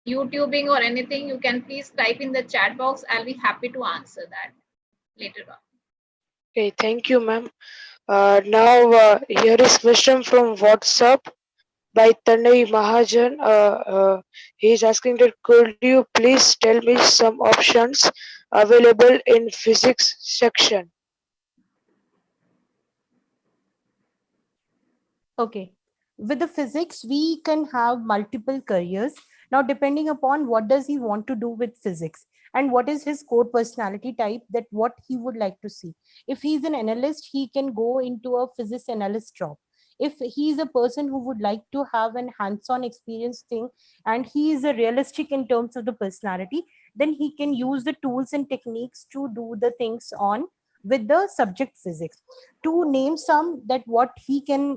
YouTubing or anything, you can please type in the chat box. I'll be happy to answer that later on. Okay, thank you, ma'am. Now, here is question from WhatsApp by Tanay Mahajan. He is asking that could you please tell me some options available in physics section? Okay. With the physics, we can have multiple careers. Now, depending upon what does he want to do with physics and what is his core personality type, that what he would like to see. If he's an analyst, he can go into a physics analyst job. If he's a person who would like to have an hands-on experience thing and he is a realistic in terms of the personality, then he can use the tools and techniques to do the things on with the subject physics. To name some, that what he can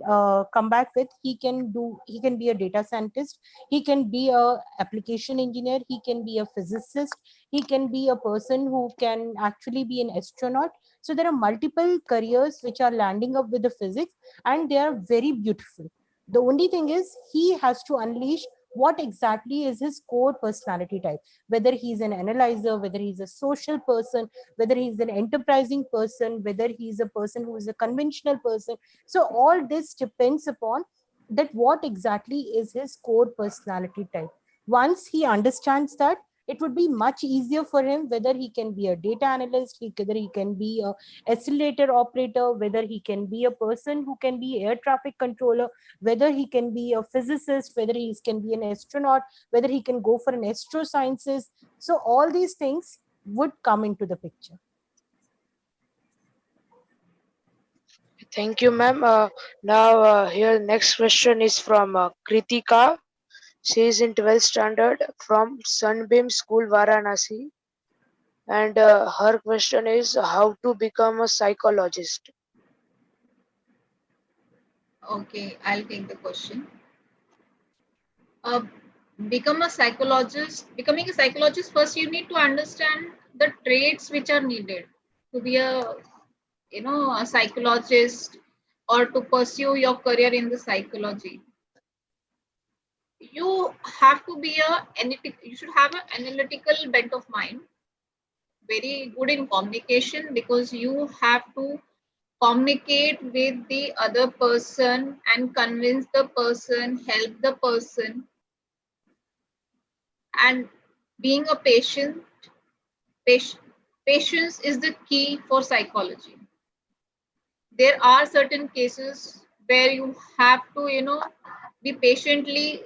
come back with, he can be a data scientist, he can be a application engineer, he can be a physicist, he can be a person who can actually be an astronaut. So there are multiple careers which are landing up with the physics, and they are very beautiful. The only thing is he has to unleash what exactly is his core personality type, whether he's an analyzer, whether he's a social person, whether he's an enterprising person, whether he's a person who is a conventional person. So all this depends upon that what exactly is his core personality type. Once he understands that, it would be much easier for him whether he can be a data analyst, whether he can be a accelerator operator, whether he can be a person who can be air traffic controller, whether he can be a physicist, whether he can be an astronaut, whether he can go for an astro sciences. So all these things would come into the picture. Thank you, ma'am. Now, here next question is from Kritika. She is in 12th standard from Sunbeam School, Varanasi. And her question is how to become a psychologist. Okay, I'll take the question. Uh, becoming a psychologist, first you need to understand the traits which are needed to be a psychologist or to pursue your career in the psychology. You have to be you should have an analytical bent of mind, very good in communication, because you have to communicate with the other person and convince the person, help the person. And being a patient patience is the key for psychology. There are certain cases where you have to be patiently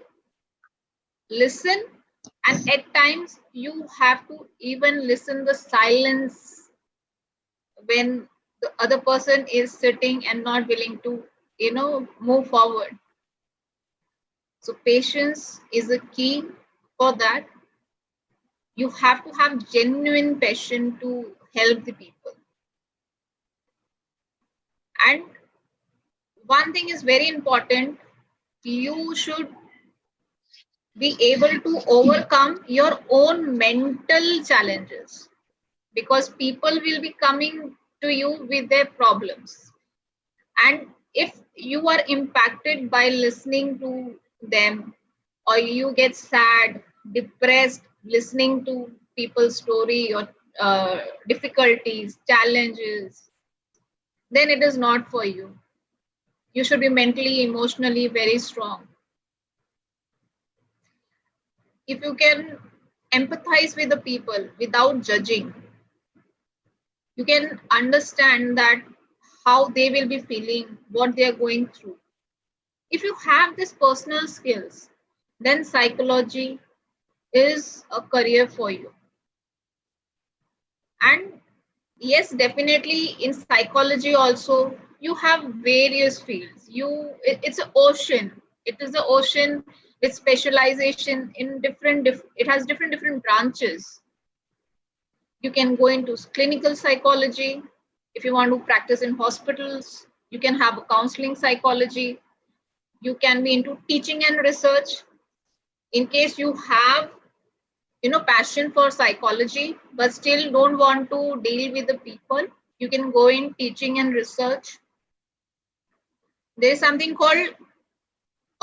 listen, and at times you have to even listen the silence when the other person is sitting and not willing to move forward. So patience is a key for that. You have to have genuine passion to help the people. And one thing is very important, you should be able to overcome your own mental challenges, because people will be coming to you with their problems. And if you are impacted by listening to them, or you get sad, depressed listening to people's story or difficulties, challenges, then it is not for you. You should be mentally, emotionally very strong. If you can empathize with the people without judging, you can understand that how they will be feeling, what they are going through. If you have these personal skills, then psychology is a career for you. And yes, definitely in psychology also you have various fields. It's an ocean. It is an ocean with specialization in it has different branches. You can go into clinical psychology. If you want to practice in hospitals, you can have a counseling psychology. You can be into teaching and research. In case you have passion for psychology but still don't want to deal with the people, you can go in teaching and research. There is something called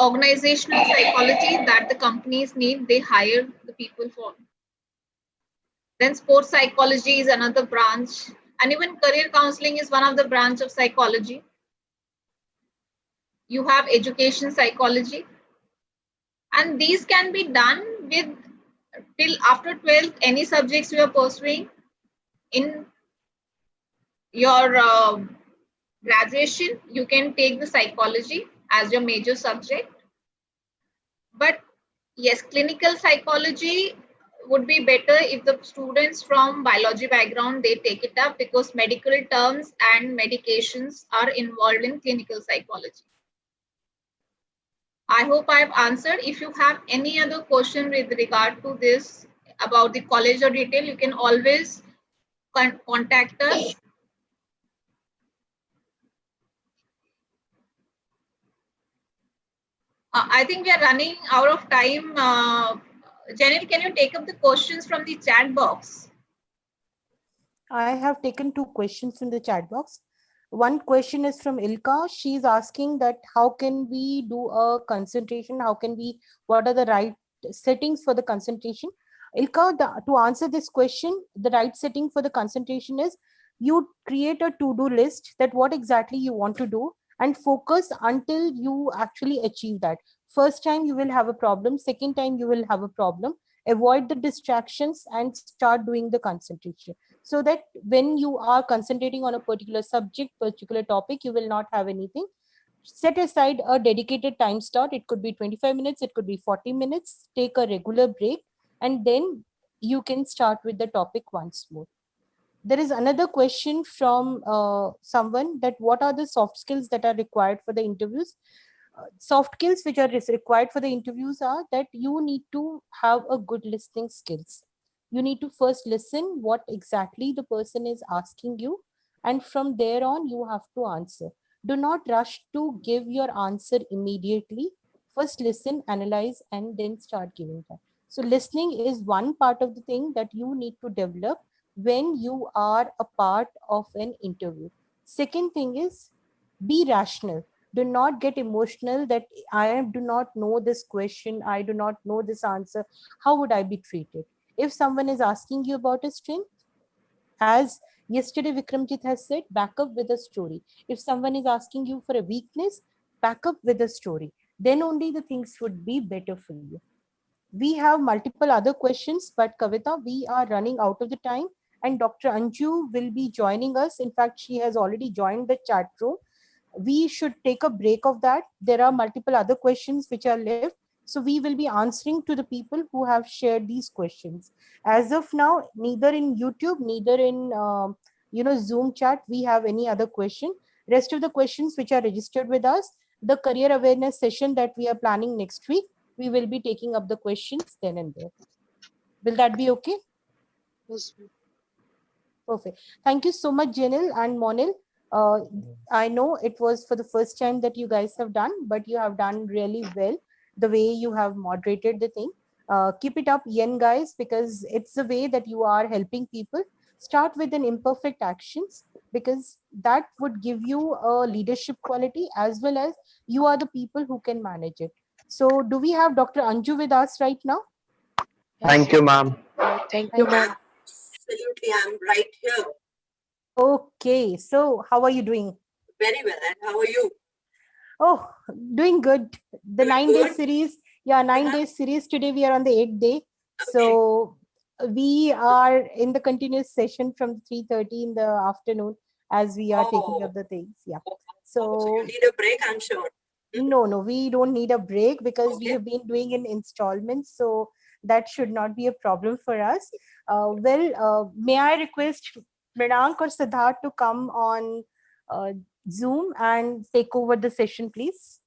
organizational psychology that the companies need, they hire the people for. Then sports psychology is another branch, and even career counseling is one of the branch of psychology. You have education psychology, and these can be done with till after 12th any subjects you are pursuing in your graduation. You can take the psychology as your major subject. But yes, clinical psychology would be better if the students from biology background they take it up, because medical terms and medications are involved in clinical psychology. I hope I've answered. If you have any other question with regard to this about the college or detail, you can always contact us. I think we are running out of time. Janet, can you take up the questions from the chat box? I have taken 2 questions in the chat box. One question is from Ilka. She's asking that how can we do a concentration? What are the right settings for the concentration? Ilka, to answer this question, the right setting for the concentration is you create a to-do list that what exactly you want to do and focus until you actually achieve that. First time you will have a problem. Second time you will have a problem. Avoid the distractions and start doing the concentration, so that when you are concentrating on a particular subject, particular topic, you will not have anything. Set aside a dedicated time slot. It could be 25 minutes, it could be 40 minutes. Take a regular break, and then you can start with the topic once more. There is another question from someone that what are the soft skills that are required for the interviews? Soft skills which are required for the interviews are that you need to have a good listening skills. You need to first listen what exactly the person is asking you, and from there on you have to answer. Do not rush to give your answer immediately. First listen, analyze, and then start giving that. So listening is one part of the thing that you need to develop when you are a part of an interview. Second thing is be rational. Do not get emotional that I do not know this question, I do not know this answer, how would I be treated? If someone is asking you about a strength, as yesterday Vikramjit has said, back up with a story. If someone is asking you for a weakness, back up with a story. Then only the things would be better for you. We have multiple other questions, but Kavita, we are running out of the time, and Dr. Anju will be joining us. In fact, she has already joined the chat room. We should take a break of that. There are multiple other questions which are left. So we will be answering to the people who have shared these questions. As of now, neither in YouTube, neither in Zoom chat, we have any other question. Rest of the questions which are registered with us, the career awareness session that we are planning next week, we will be taking up the questions then and there. Will that be okay? Yes. Perfect. Thank you so much, Janil and Monil. I know it was for the first time that you guys have done, but you have done really well the way you have moderated the thing. Keep it up, yen guys, because it's the way that you are helping people. Start with an imperfect actions, because that would give you a leadership quality, as well as you are the people who can manage it. So do we have Dr. Anju with us right now? Thank you, ma'am. Thank you, ma'am. Absolutely, I'm right here. Okay, so how are you doing? Very well. And how are you? Oh, doing good. The Doing 9 day good? series. Yeah, 9 day series. Today we are on the 8th day. Okay. So we are in the continuous session from 3:30 in the afternoon as we are taking up the things. Yeah. So you So need a break, I'm sure. No, we don't need a break because we Okay. have been doing in installments, so that should not be a problem for us. May I request Mrinank or Siddharth to come on uh, Zoom and take over the session, please?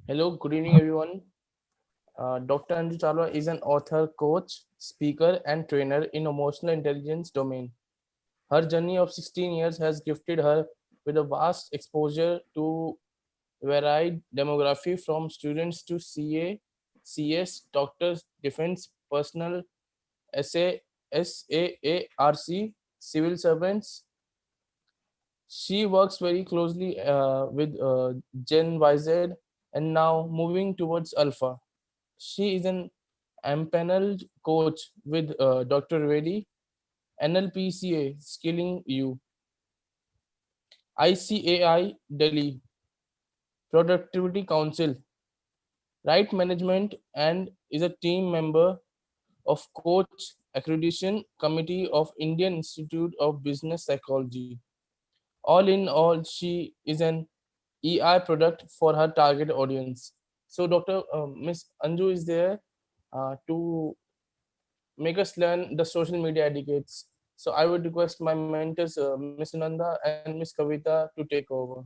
Hello, good evening, everyone. Dr. Anju Chawla is an author, coach, speaker, and trainer in emotional intelligence domain. Her journey of 16 years has gifted her with a vast exposure to varied demography from students to CA, CS, doctors, defense, personal, SA, SAARC, civil servants. She works very closely with Gen YZ and now moving towards Alpha. She is an empaneled coach with Dr. Reddy, NLPCA, Skilling You, ICAI Delhi, Productivity Council, Right Management, and is a team member of Coach Accreditation Committee of Indian Institute of Business Psychology. All in all, she is an EI product for her target audience. So, Dr. Miss Anju is there to make us learn the social media etiquettes. So, I would request my mentors, Miss Sunanda and Miss Kavita, to take over.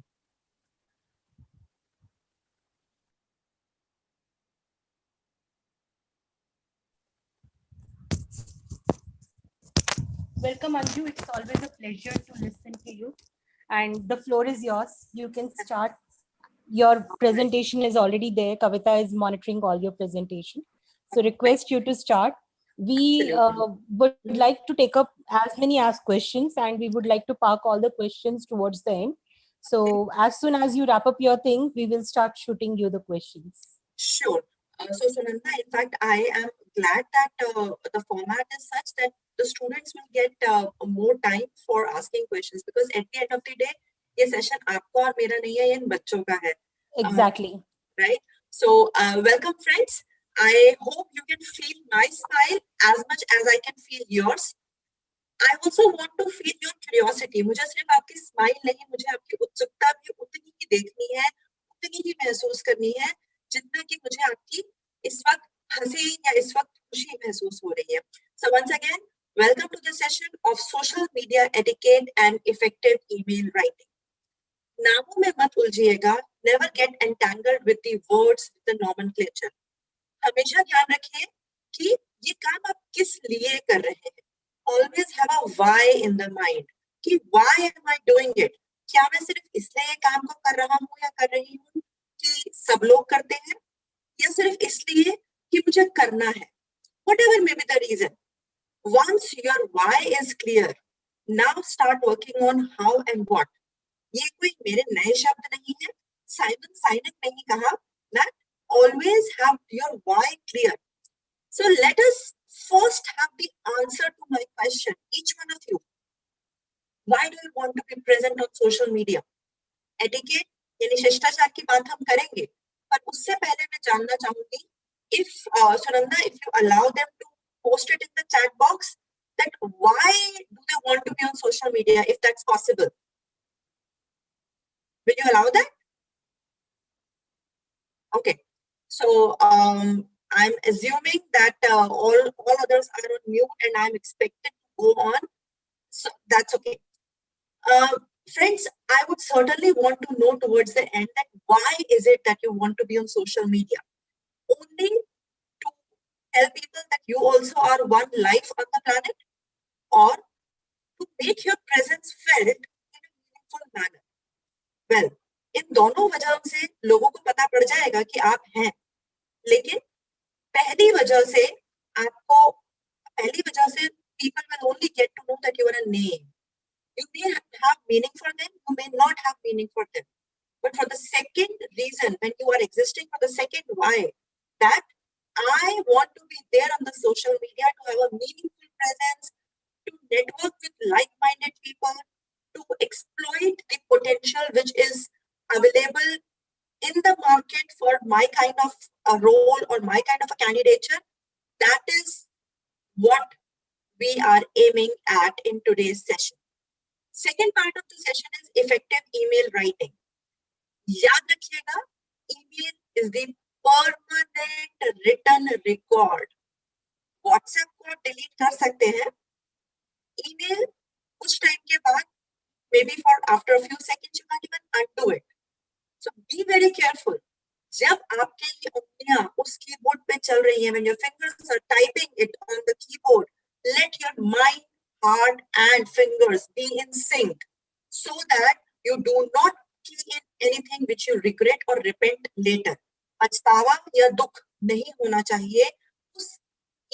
Welcome, Anju. It's always a pleasure to listen to you. And the floor is yours. You can start. Your presentation is already there. Kavita is monitoring all your presentation. So request you to start. We would like to take up as many as questions, and we would like to park all the questions towards the end. So as soon as you wrap up your thing, we will start shooting you the questions. Sure. So, Sunanda, in fact, I am glad that the format is such that the students will get more time for asking questions, because at the end of the day, ये session आपका और मेरा नहीं है, ये इन बच्चों का है. Exactly. Right? So, welcome, friends. I hope you can feel my smile as much as I can feel yours. I also want to feel your curiosity. मुझे सिर्फ आपकी स्माइल नहीं, मुझे आपकी उत्सुकता भी उतनी ही देखनी है, उतनी ही महसूस करनी है, जितना कि मुझे आपकी इस वक्त हंसी या इस वक्त खुशी महसूस हो रही है. So once again, welcome to the session of social media etiquette and effective email writing. नामों में मत उलझिएगा. Never get entangled with the words, with the nomenclature. हमेशा ध्यान रखिए कि ये काम आप किस लिए कर रहे हैं. Always have a why in the mind. कि why am I doing it? क्या मैं सिर्फ इसलिए ये काम को कर रहा हूँ या कर रही हूँ कि सब लोग करते हैं, या सिर्फ इसलिए कि मुझे करना है. Whatever may be the reason. Once your why is clear, now start working on how and what. ये कोई मेरे नए शब्द नहीं है. Simon Sinek ने ही कहा that always have your why clear. So let us first have the answer to my question, each one of you. Why do you want to be present on social media? Etiquette यानी शिष्टाचार की बात हम करेंगे, पर उससे पहले मैं जानना चाहूंगी, if Sunanda, if you allow them to post it in the chat box, that why do they want to be on social media, if that's possible? Will you allow that? Okay. So I'm assuming that all others are on mute and I'm expected to go on. So that's okay. Friends, I would certainly want to know towards the end that why is it that you want to be on social media? Only to tell people that you also are one life on the planet, or to make your presence felt in a meaningful manner? Well, इन दोनों वजहों से लोगों को पता पड़ जाएगा कि आप हैं, लेकिन पहली वजह से people will only get to know that you are a name. You may have meaning for them, you may not have meaning for them. but for the second reason, when you are existing for the second why, that I want to be there on the social media to have a meaningful presence, to network with like-minded people, to exploit the potential which is available in the market for my kind of a role or my kind of a candidature. That is what we are aiming at in today's session. Second part of the session is effective email writing. याद रखिएगा, email is the permanent written record. WhatsApp को delete कर सकते हैं, email कुछ time के बाद, maybe for after a few seconds you can't even undo it. So be very careful. जब आपके ये उंगलियां उस कीबोर्ड पे चल रही हैं, when your fingers are typing it on the keyboard, let your mind, heart and fingers be in sync so that you do not key in anything which you regret or repent later. पछतावा या दुख नहीं होना चाहिए उस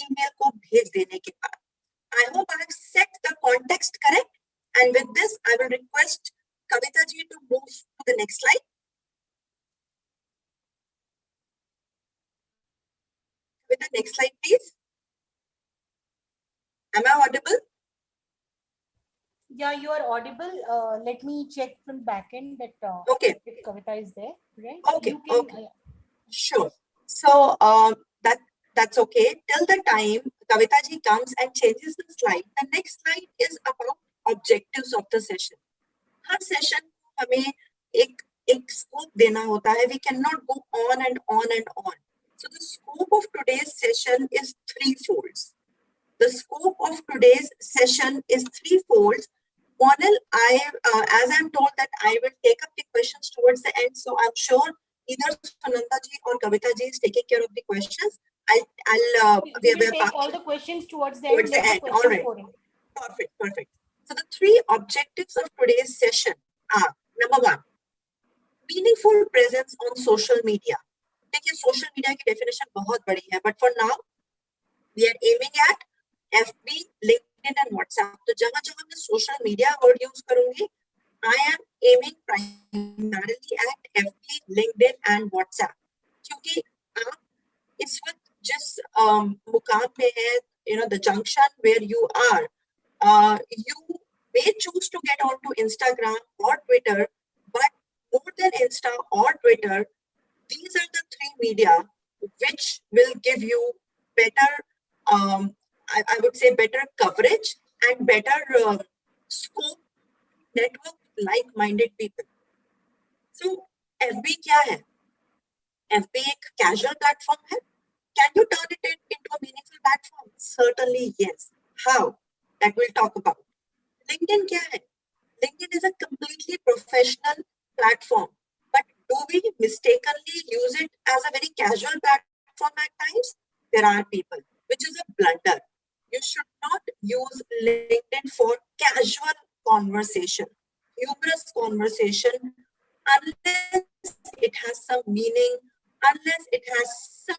email को भेज देने के बाद. I hope I have set the context correct, and with this I will request Kavita ji to move to the next slide. With the next slide, please. Am I audible? Yeah, you are audible. Let me check from back end that Okay. if Kavita is there, right? Okay. You can, Okay. Sure. So that's okay. Till the time Kavita ji comes and changes the slide, the next slide is about objectives of the session. Her session हमें एक scope देना होता है. We cannot go on and on and on. So the scope of today's session is threefold. The scope of today's session is threefold. Monil, as I'm told that I will take up the questions towards the end, so I'm sure either Sunanda ji or Kavita ji is taking care of the questions. we will take all the questions towards the end. All right. Perfect. So the three objectives of today's session are: number one, meaningful presence on social media. देखिए, social media की definition बहुत बड़ी है, but for now we are aiming at FB, LinkedIn and WhatsApp. तो जहाँ जहाँ मैं social media word use करूँगी, I am aiming primarily at FB, LinkedIn and WhatsApp. क्योंकि आप इस वक्त जिस मुकाम पे है, the junction where you are, you may choose to get onto Instagram or Twitter, but more than Insta or Twitter, these are the three media which will give you better, I would say better coverage and better scope, network like-minded people. So FB क्या है? FB एक casual platform है. Can you turn it into a meaningful platform? Certainly yes. How? That we'll talk about. LinkedIn क्या है? LinkedIn is a completely professional platform. But do we mistakenly use it as a very casual platform at times? There are people, which is a blunder. You should not use LinkedIn for casual conversation, humorous conversation, unless it has some meaning, unless it has some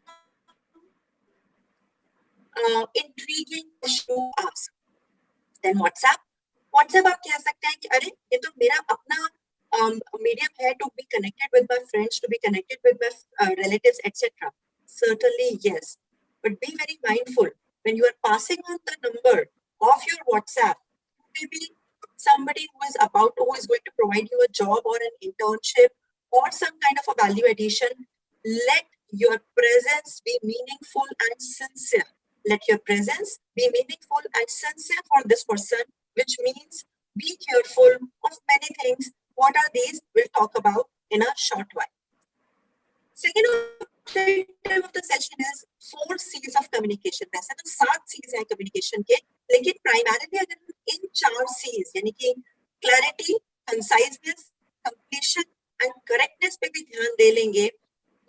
intriguing question to ask. Then WhatsApp आप कह सकते हैं कि अरे ये तो मेरा अपना medium है to be connected with my friends, to be connected with my relatives, etc. Certainly yes, but be very mindful when you are passing on the number of your WhatsApp. Maybe somebody who is going to provide you a job or an internship or some kind of a value addition. Let your presence be meaningful and sincere. Let your presence be meaningful and sincere for this person, which means be careful of many things. What are these? We'll talk about in a short while. Second objective of the session is 4 C's of communication. वैसे तो 7 C's हैं communication के, लेकिन primarily अगर हम इन 4 C's यानी कि clarity, conciseness, completion and correctness पे भी ध्यान दे लेंगे,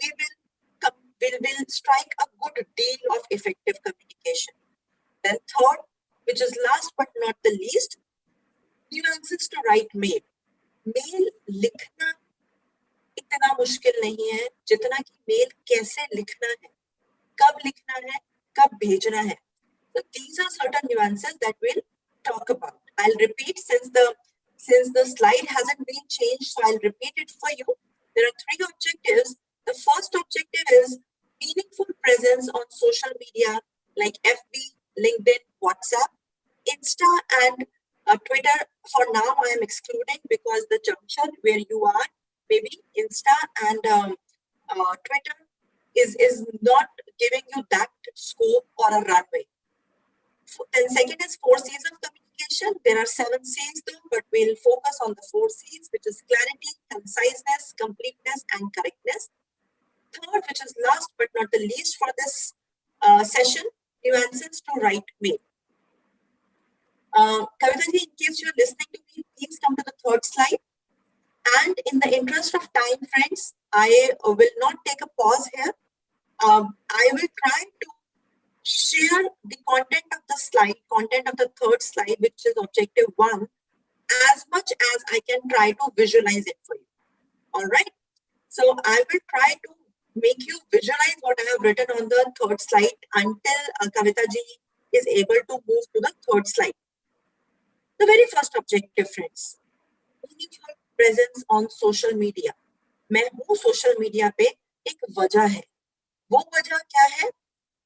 we will strike a good deal of effective communication. Then third, which is last but not the least, nuances to write mail. Mail लिखना इतना मुश्किल नहीं है जितना कि मेल कैसे लिखना है, कब लिखना है, कब भेजना है. So these are certain nuances that we'll talk about. I'll repeat since the slide hasn't been changed, so I'll repeat it for you. There are three objectives. The first objective is meaningful presence on social media like FB, LinkedIn, WhatsApp, Insta, and Twitter. For now, I am excluding because the junction where you are, maybe Insta and Twitter is not giving you that scope or a runway. Then second is 4 C's of communication. There are 7 C's though, but we'll focus on the 4 C's, which is clarity, conciseness, completeness, and correctness. Third, which is last but not the least for this session, nuances to right mail. Kavita ji, in case you're listening to me, please come to the third slide. And in the interest of time, friends, I will not take a pause here. I will try to share the content of the slide, content of the third slide, which is objective 1, as much as I can try to visualize it for you. All right. So I will try to make you visualize what I have written on the third slide until Kavita ji is able to move to the third slide. The very first objective, friends, meaningful presence on social media. मैं हूँ social media पे, एक वजह है. वो वजह क्या है?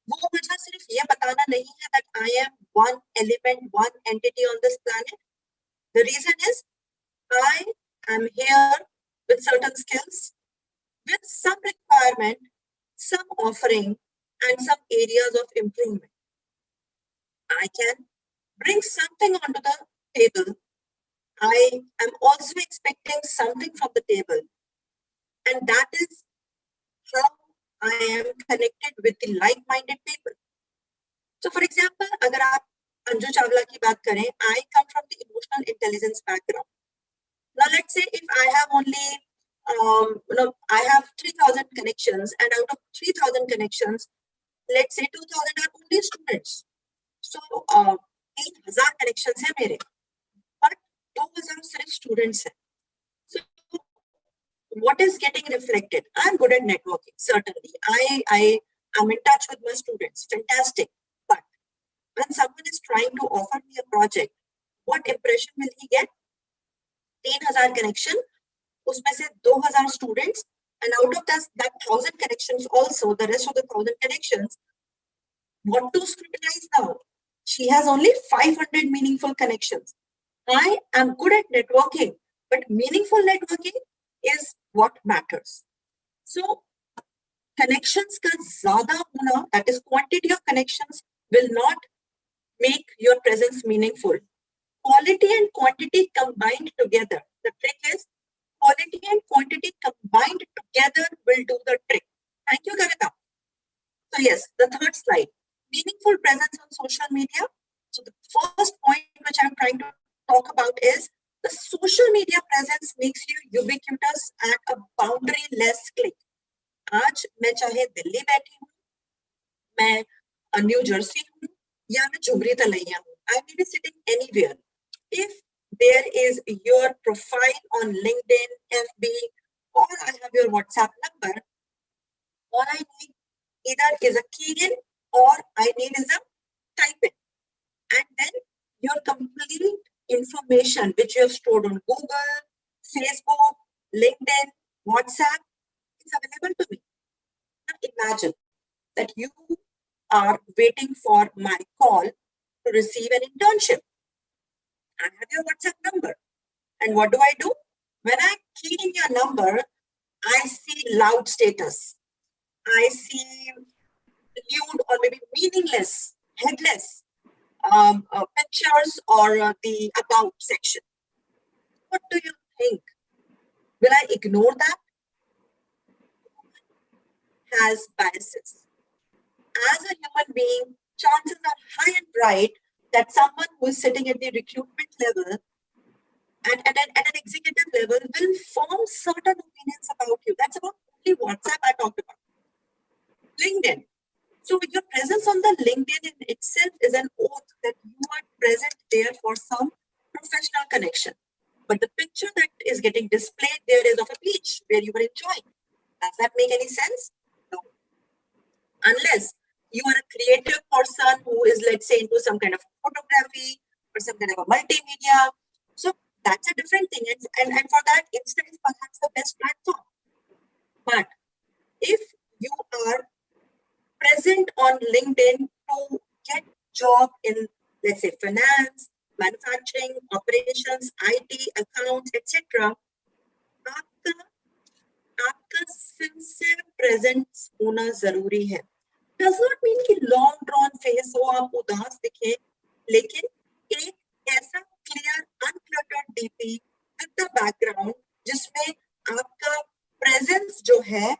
वो वजह सिर्फ ये बताना नहीं है that I am one element, one entity on this planet. The reason is I am here with certain skills, with some requirement, some offering, and some areas of improvement. I can bring something onto the table. I am also expecting something from the table. And that is how I am connected with the like-minded people. So for example, अगर आप अंजू चावला की बात करें, I come from the emotional intelligence background. Now let's say if I have only, I have 3,000 connections, and out of 3,000 connections, let's say 2,000 are only students. So 3,000 connections है मेरे, but 2,000 सिर्फ students हैं. So what is getting reflected? I'm good at networking, certainly. I am in touch with my students, fantastic. But when someone is trying to offer me a project, what impression will he get? 3,000 connection, उसमें से 2,000 students, and out of that 1,000 connections also, the rest of the 1,000 connections, what to scrutinize now? She has only 500 meaningful connections. I am good at networking, but meaningful networking is what matters. So connections का ज़्यादा होना, that is quantity of connections, will not make your presence meaningful. Quality and quantity combined together. The trick is quality and quantity combined together will do the trick. Thank you, Kavita. So yes, the third slide, meaningful presence on social media. So the first point which I'm trying to talk about is the social media presence makes you ubiquitous at a boundary-less click. आज मैं चाहे दिल्ली बैठी हूँ, मैं new Jersey हूँ, या मैं झुमरी तलैया हूँ. I may be sitting anywhere. If there is your profile on LinkedIn, FB, or I have your WhatsApp number, all I need either is a key in or I need is a type in. And then your complete information which you have stored on Google, Facebook, LinkedIn, WhatsApp is available to me. Now imagine that you are waiting for my call to receive an internship. I have your WhatsApp number. And what do? When I key in your number, I see loud status. I see lewd or maybe meaningless, headless pictures or the about section. What do you think? Will I ignore that? Has biases. As a human being, chances are high and bright that someone who is sitting at the recruitment level and at an executive level will form certain opinions about you. That's about only WhatsApp I talked about. LinkedIn. So your presence on the LinkedIn in itself is an oath that you are present there for some professional connection. But the picture that is getting displayed there is of a beach where you were enjoying. Does that make any sense? No. Unless you are a creative person who is, let's say, into some kind of photography or some kind of a multimedia. So that's a different thing. And for that, Insta is perhaps the best platform. But if you are present on LinkedIn to get job in, let's say, finance, manufacturing, operations, IT, accounts, etc., आपका आपका sincere presence होना जरूरी है. Does not mean कि long drawn face हो, आप उदास दिखे, लेकिन एक ऐसा clear uncluttered DP with the background जिसमें आपका प्रेजेंस जो है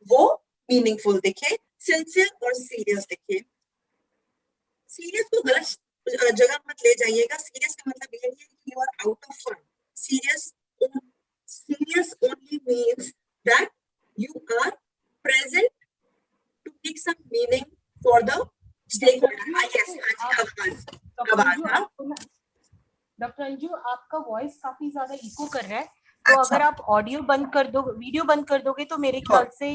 वो मीनिंगफुल दिखे, सिंसियर और सीरियस दिखे. सीरियस को गलत जगह मत ले जाइएगा. सीरियस का मतलब ये नहीं है कि you are out of fun. Serious only means that you are present to make some meaning for the stakeholder. Yes, आवाज. डॉक्टर अंजू, आपका वॉइस काफी ज्यादा इको कर रहा है, तो अगर आप ऑडियो बंद कर दो, वीडियो बंद कर दोगे तो मेरे ख्याल से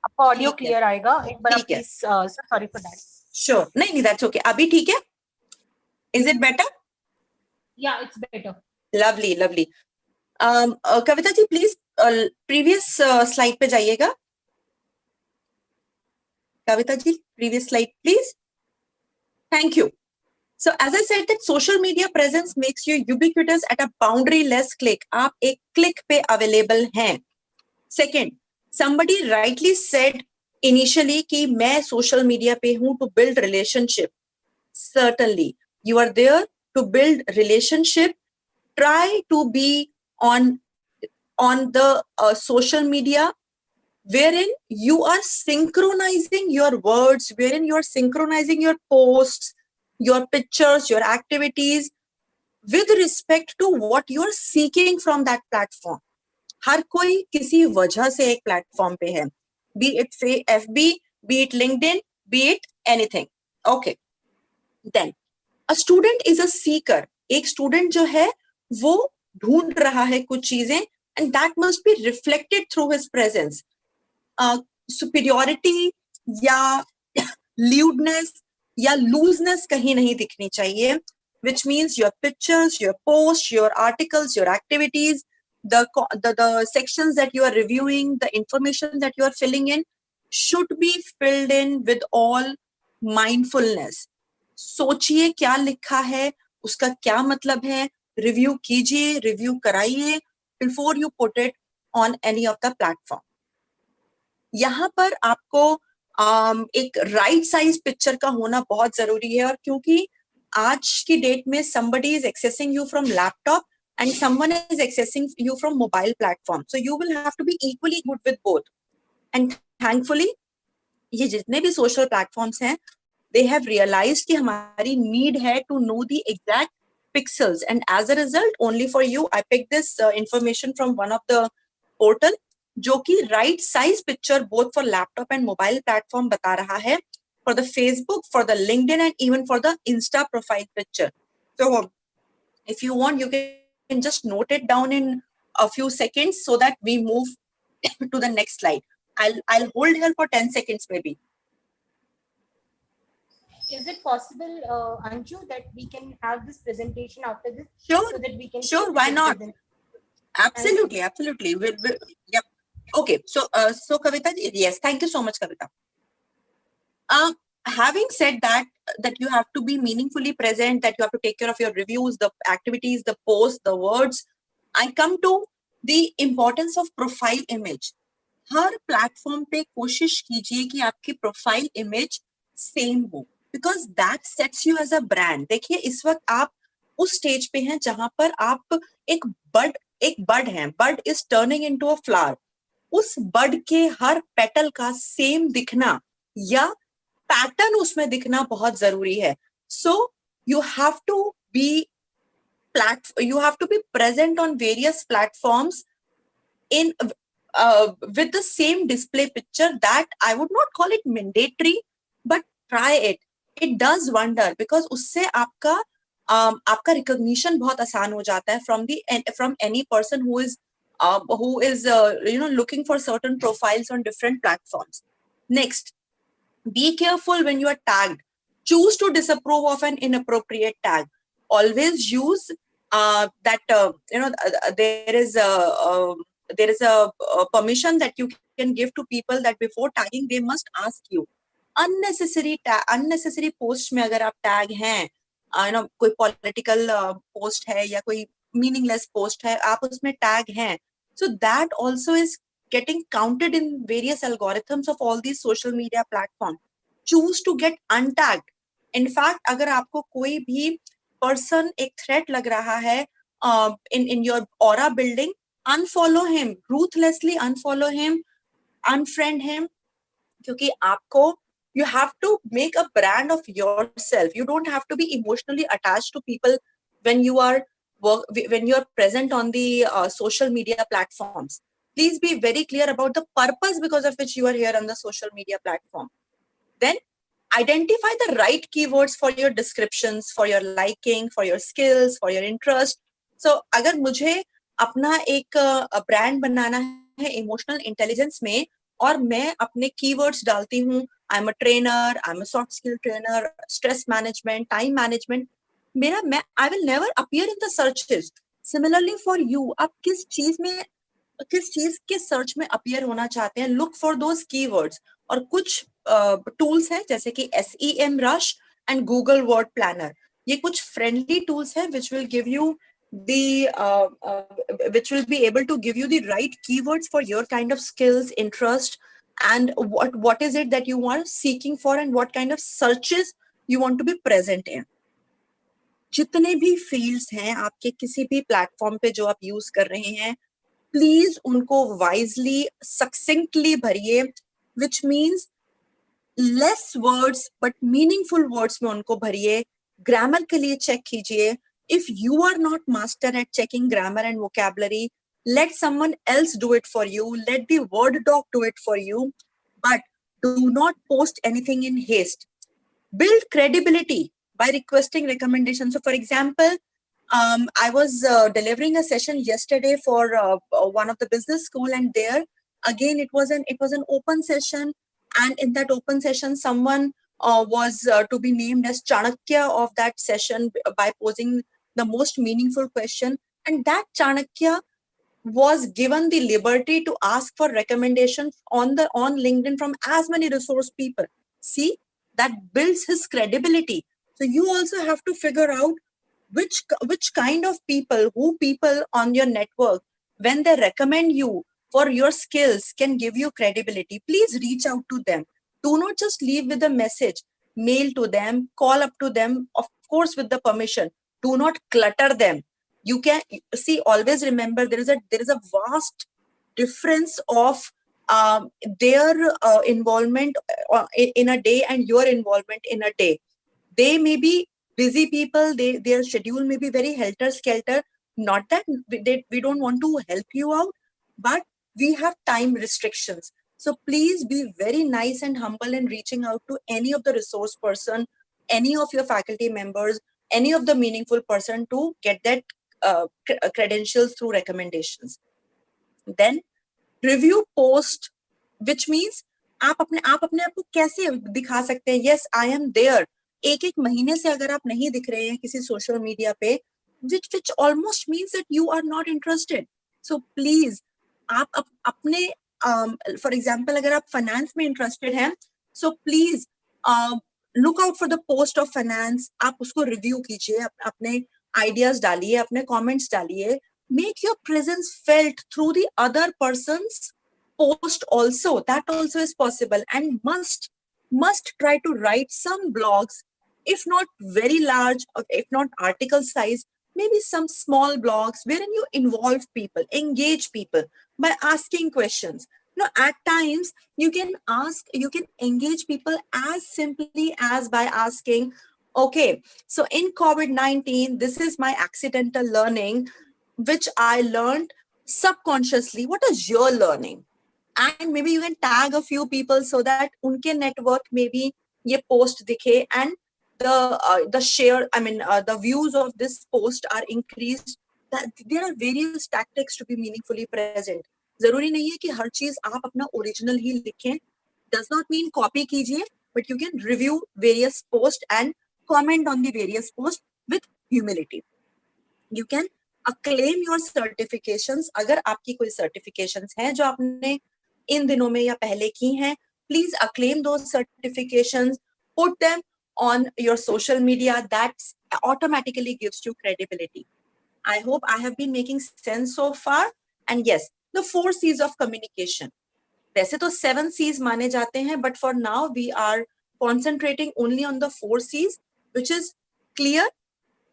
आपका ऑडियो क्लियर आएगा. एक बार please, sorry for that. Sure. नहीं, दैट्स ओके. अभी ठीक है? Is it better? Yeah, it's better. Lovely lovely. Kavita ji please previous slide पे जाइएगा. Kavita ji previous slide please. Thank you. So as I said that social media presence makes you ubiquitous at a boundary-less click. आप एक click पे available हैं. Second, somebody rightly said initially कि मैं social media पे हूँ to build relationship. Certainly, you are there to build relationship. Try to be on the social media wherein you are synchronizing your words, wherein you are synchronizing your posts, your pictures, your activities with respect to what you are seeking from that platform. हर कोई किसी वजह से एक platform पे है, be it FB, be it LinkedIn, be it anything. Okay. Then a student is a seeker. एक student जो है वो ढूंढ रहा है कुछ चीजें, and that must be reflected through his presence. Superiority या lewdness या looseness कहीं नहीं दिखनी चाहिए, which means your pictures, your posts, your articles, your activities, the sections that you are reviewing, the information that you are filling in should be filled in with all mindfulness. सोचिए क्या लिखा है, उसका क्या मतलब है, रिव्यू कीजिए, review कराइए before you put it on any of the platform. यहाँ पर आपको एक राइट साइज पिक्चर का होना बहुत जरूरी है, और क्योंकि आज की डेट में somebody is accessing you from laptop and someone is accessing you from mobile platform, so you will have to be equally good with both. And thankfully ये जितने भी social platforms हैं, they have realized कि हमारी need है to know the exact pixels, and as a result only for you I picked this information from one of the portal जो कि right size picture both for laptop and mobile platform बता रहा है, for the Facebook, for the LinkedIn, and even for the Insta profile picture. So if you want, you can just note it down in a few seconds so that we move to the next slide. I'll hold here for 10 seconds maybe. Is it possible, Anju, that we can have this presentation after this? Sure. So that we can. Sure, why not? Absolutely, absolutely. Yep. Okay, so Kavita, yes, thank you so much, Kavita. Having said that you have to be meaningfully present, that you have to take care of your reviews, the activities, the posts, the words, I come to the importance of profile image. हर platform पे कोशिश कीजिए कि आपकी profile image same हो, because that sets you as a brand. देखिए इस वक्त आप उस स्टेज पे हैं जहां पर आप एक बड है, bud is turning into a flower. उस बड के हर पेटल का सेम दिखना या पैटर्न उसमें दिखना बहुत जरूरी है. So you have to be present on various platforms in with the same display picture. That I would not call it mandatory, but try it. It does wonder, because उससे आपका recognition बहुत आसान हो जाता है from any person who is looking for certain profiles on different platforms. Next, be careful when you are tagged. Choose to disapprove of an inappropriate tag. Always use there is there is a permission that you can give to people that before tagging they must ask you. Unnecessary post में अगर आप tag हैं, कोई political post है या कोई meaningless post है, आप उसमें tag हैं, so that also is getting counted in various algorithms of all these social media platforms. Choose to get untagged. In fact, अगर आपको कोई भी person एक threat लग रहा है in your aura building, unfollow him, ruthlessly unfollow him, unfriend him, क्योंकि आपको you have to make a brand of yourself. You don't have to be emotionally attached to people when you are present on the social media platforms. Please be very clear about the purpose because of which you are here on the social media platform. Then identify the right keywords for your descriptions, for your liking, for your skills, for your interest. So अगर मुझे अपना एक brand बनाना है emotional intelligence में, और मैं अपने keywords डालती हूँ, I'm a trainer, I'm a soft skill trainer, stress management, time management, I will never appear in the searches. Similarly for you, आप किस चीज के सर्च में अपीयर होना चाहते हैं, लुक फॉर दोज कीवर्ड्स. और कुछ टूल्स हैं जैसे कि SEM rush and Google word planner. ये कुछ फ्रेंडली टूल्स हैं which will give you which will be able to give you the right keywords for your kind of skills, interest, and what is it that you are seeking for and what kind of searches you want to be present in. जितने भी fields हैं आपके किसी भी platform पे जो आप use कर रहे हैं, प्लीज उनको वाइजली सक्सिंक्टली भरिए, which means less words but meaningful words में उनको भरिए. ग्रामर के लिए चेक कीजिए. If you are not master at checking grammar and vocabulary, let someone else do it for you. Let the word doc do it for you, but do not post anything in haste. Build credibility by requesting recommendations. So for example, I was delivering a session yesterday for one of the business school, and there again it was an open session, and in that open session someone was to be named as Chanakya of that session by posing the most meaningful question, and that Chanakya was given the liberty to ask for recommendations on LinkedIn from as many resource people. See, that builds his credibility. So you also have to figure out which kind of people, who people on your network, when they recommend you for your skills, can give you credibility. Please reach out to them. Do not just leave with a message. Mail to them, call up to them, of course with the permission. Do not clutter them. You can see, always remember there is a vast difference of their involvement in a day and your involvement in a day. They may be busy people, their schedule may be very helter-skelter. Not that we don't want to help you out, but we have time restrictions. So please be very nice and humble in reaching out to any of the resource person, any of your faculty members, any of the meaningful person to get that credentials through recommendations. Then review post, which means आप अपने आप को कैसे दिखा सकते हैं. Yes, I am there. एक महीने से अगर आप नहीं दिख रहे हैं किसी सोशल मीडिया पे, which almost means that you are not interested. So please, आप अपने for example अगर आप फाइनेंस में इंटरेस्टेड हैं, so please look out for the post of finance. आप उसको रिव्यू कीजिए, अपने आइडियाज डालिए, अपने कमेंट्स डालिए. Make your presence felt through the other person's post also. That also is possible, and must try to write some blogs, if not very large, or if not article size, maybe some small blogs wherein you involve people, engage people by asking questions. At times you can engage people as simply as by asking, okay, so in COVID-19, this is my accidental learning, which I learned subconsciously. What is your learning? And maybe you can tag a few people so that unke network maybe ye post dikhe, and the share, the views of this post are increased. That there are various tactics to be meaningfully present. जरूरी नहीं है कि हर चीज आप अपना original ही लिखें. Does not mean copy कीजिए, but you can review various posts and comment on the various posts with humility. You can acclaim your certifications. अगर आपकी कोई certifications हैं जो आपने इन दिनों में या पहले की हैं, please acclaim those certifications, put them on your social media. That automatically gives you credibility. I hope I have been making sense so far. And yes, the 4 C's of communication. वैसे तो 7 C's माने जाते हैं, but for now we are concentrating only on the 4 C's, which is clear,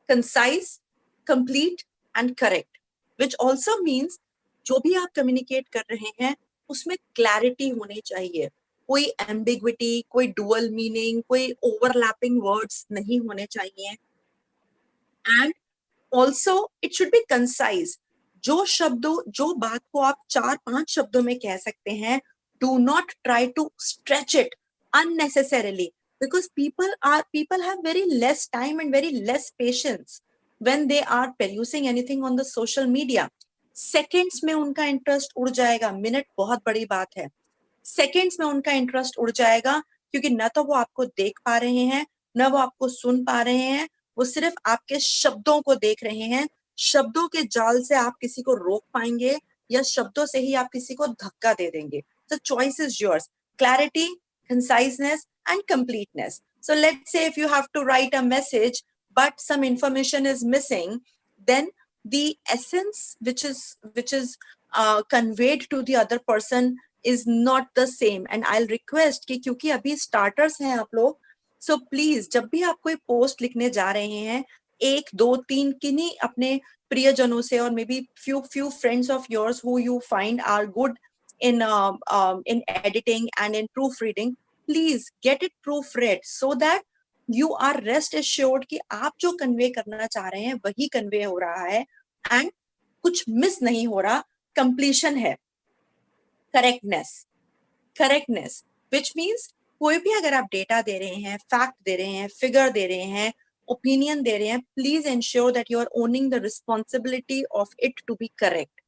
concise, complete and correct, which also means जो भी आप communicate कर रहे हैं उसमें clarity होनी चाहिए, कोई ambiguity, कोई dual meaning, कोई overlapping words नहीं होने चाहिए, and also it should be concise. जो बात को आप 4-5 शब्दों में कह सकते हैं, do not try to stretch it unnecessarily, because people have very less time and very less patience when they are perusing anything on the social media. Seconds में उनका इंटरेस्ट उड़ जाएगा, मिनट बहुत बड़ी बात है, सेकेंड्स में उनका इंटरेस्ट उड़ जाएगा, क्योंकि न तो वो आपको देख पा रहे हैं, न वो आपको सुन पा रहे हैं, वो सिर्फ आपके शब्दों को देख रहे हैं. शब्दों के जाल से आप किसी को रोक पाएंगे या शब्दों से ही आप किसी को धक्का दे देंगे. The choice is yours. Clarity, conciseness and completeness. So let's say if you have to write a message but some information is missing, then the essence which is conveyed to the other person is not the same. And I'll request कि क्योंकि अभी starters हैं आप लोग, so please जब भी आप कोई post लिखने जा रहे हैं, 1, 2, 3 किन्हीं अपने प्रियजनों से और maybe few friends of yours who you find are good in editing and in proofreading, please get it proofread so that you are rest assured कि आप जो convey करना चाह रहे हैं वही convey हो रहा है and कुछ miss नहीं हो रहा, completion है. Correctness, which means कोई भी अगर आप data दे रहे हैं, fact दे रहे हैं, figure दे रहे हैं, opinion दे रहे हैं, please ensure that you are owning the responsibility of it to be correct.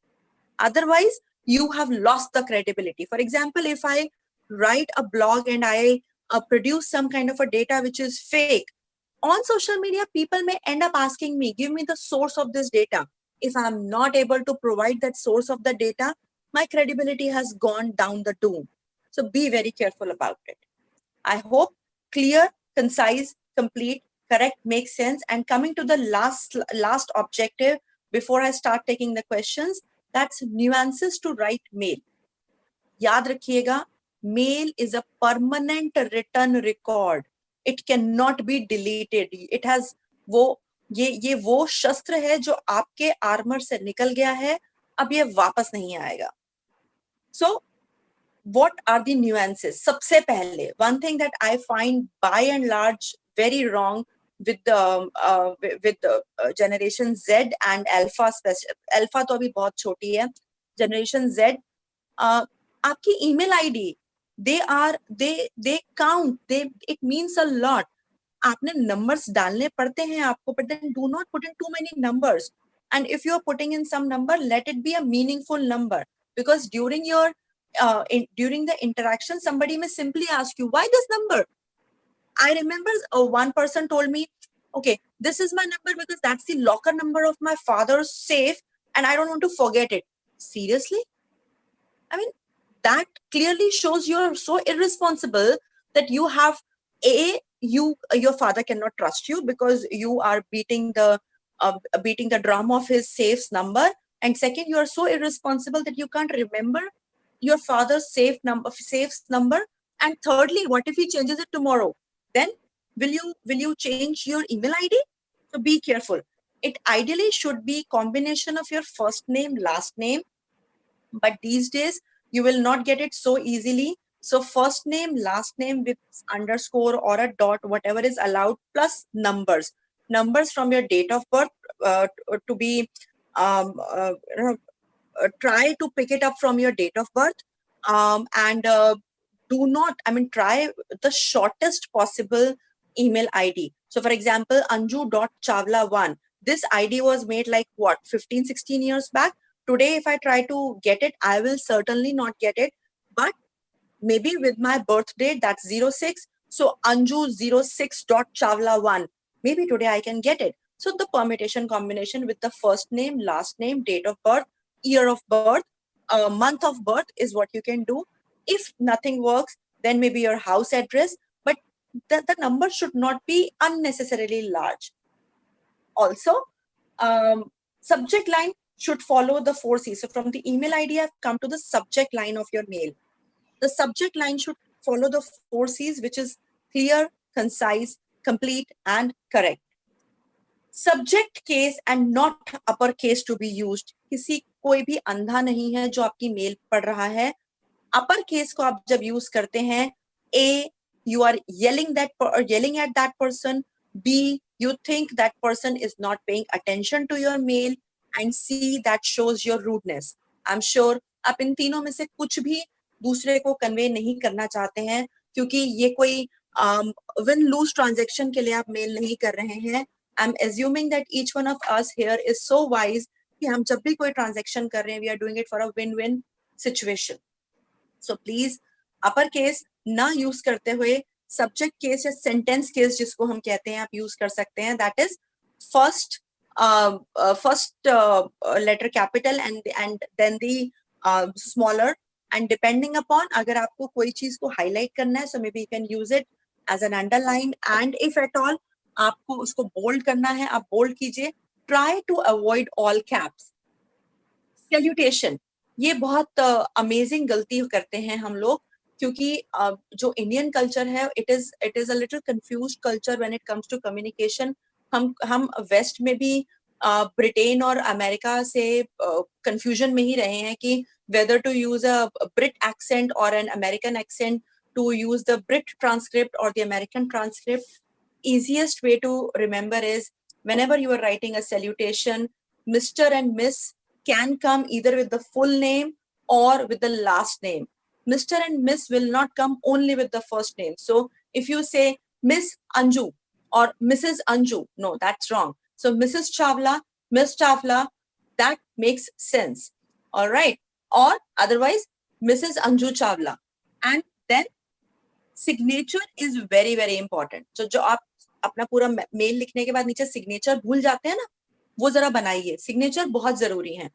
Otherwise, you have lost the credibility. For example, if I write a blog and I produce some kind of a data which is fake, on social media, people may end up asking me, give me the source of this data. If I'm not able to provide that source of the data, my credibility has gone down the tube. So be very careful about it. I hope clear, concise, complete, correct makes sense. And coming to the last objective before I start taking the questions, that's nuances to write mail. याद रखिएगा, mail is a permanent written record. It cannot be deleted. It has ये वो शस्त्र है जो आपके armour से निकल गया है, अब ये वापस नहीं आएगा. So what are the nuances? सबसे पहले, one thing that I find by and large very wrong with the generation Z and alpha तो अभी बहुत छोटी है, generation Z, आपकी email ID, they count, it means a lot. आपने numbers डालने पड़ते हैं आपको, but then do not put in too many numbers. And if you are putting in some number, let it be a meaningful number, because during the interaction, somebody may simply ask you, why this number? I remember one person told me, okay, this is my number because that's the locker number of my father's safe and I don't want to forget it. Seriously? I mean, that clearly shows you're so irresponsible that you have your father cannot trust you because you are beating the drum of his safe's number, and second, you are so irresponsible that you can't remember your father's safe's number, and thirdly, what if he changes it tomorrow? Then will you change your email ID? So be careful. It ideally should be combination of your first name, last name, but these days you will not get it so easily. So first name, last name with underscore or a dot, whatever is allowed, plus numbers from your date of birth, to be try to pick it up from your date of birth, and do not, try the shortest possible email ID. So for example, Anju.Chawla1, this ID was made like what, 15-16 years back. Today, if I try to get it, I will certainly not get it. But maybe with my birth date, that's 06. So Anju06.Chawla1. Maybe today I can get it. So the permutation combination with the first name, last name, date of birth, year of birth, month of birth is what you can do. If nothing works, then maybe your house address, but the number should not be unnecessarily large. Also, subject line should follow the 4 C's. So from the email ID, I've come to the subject line of your mail. The subject line should follow the 4 C's, which is clear, concise, complete, and correct. Subject case and not upper case to be used. किसी कोई भी अंधा नहीं है जो आपकी mail पढ़ रहा है. Upper case को आप जब यूज करते हैं, A, you are yelling at that person. B, you think that person is not paying attention to your mail. And C, that shows your rudeness. I'm sure आप इन तीनों में से कुछ भी दूसरे को कन्वे नहीं करना चाहते हैं, क्योंकि ये कोई win-lose transaction के लिए आप मेल नहीं कर रहे हैं. I'm assuming that each one of us here is so wise कि हम जब भी कोई transaction कर रहे हैं, we are doing it for a win-win situation. So please, upper case ना use करते हुए subject case या sentence case जिसको हम कहते हैं, आप use कर सकते हैं. That is first letter capital and then the smaller. And depending upon, अगर आपको कोई चीज को highlight करना है, so maybe you can use it as an underline. And if at all आपको उसको bold करना है, आप bold कीजिए. Try to avoid all caps. Salutation, ये बहुत अमेजिंग गलती करते हैं हम लोग, क्योंकि जो इंडियन कल्चर है, it is a little confused culture when it comes to communication. हम वेस्ट में भी ब्रिटेन और अमेरिका से कंफ्यूजन में ही रहे हैं कि whether to use a Brit accent or an American accent, to use the Brit transcript or the American transcript. Easiest way to remember is whenever you are writing a salutation, Mr. and Miss can come either with the full name or with the last name. Mr. and Miss will not come only with the first name. So if you say Miss Anju or Mrs. Anju, no, that's wrong. So Mrs. Chawla, Miss Chawla, that makes sense. All right. Or otherwise, Mrs. Anju Chawla. And then signature is very, very important. So जो आप अपना पूरा mail लिखने के बाद नीचे signature भूल जाते हैं ना, वो जरा बनाइए. सिग्नेचर बहुत जरूरी है.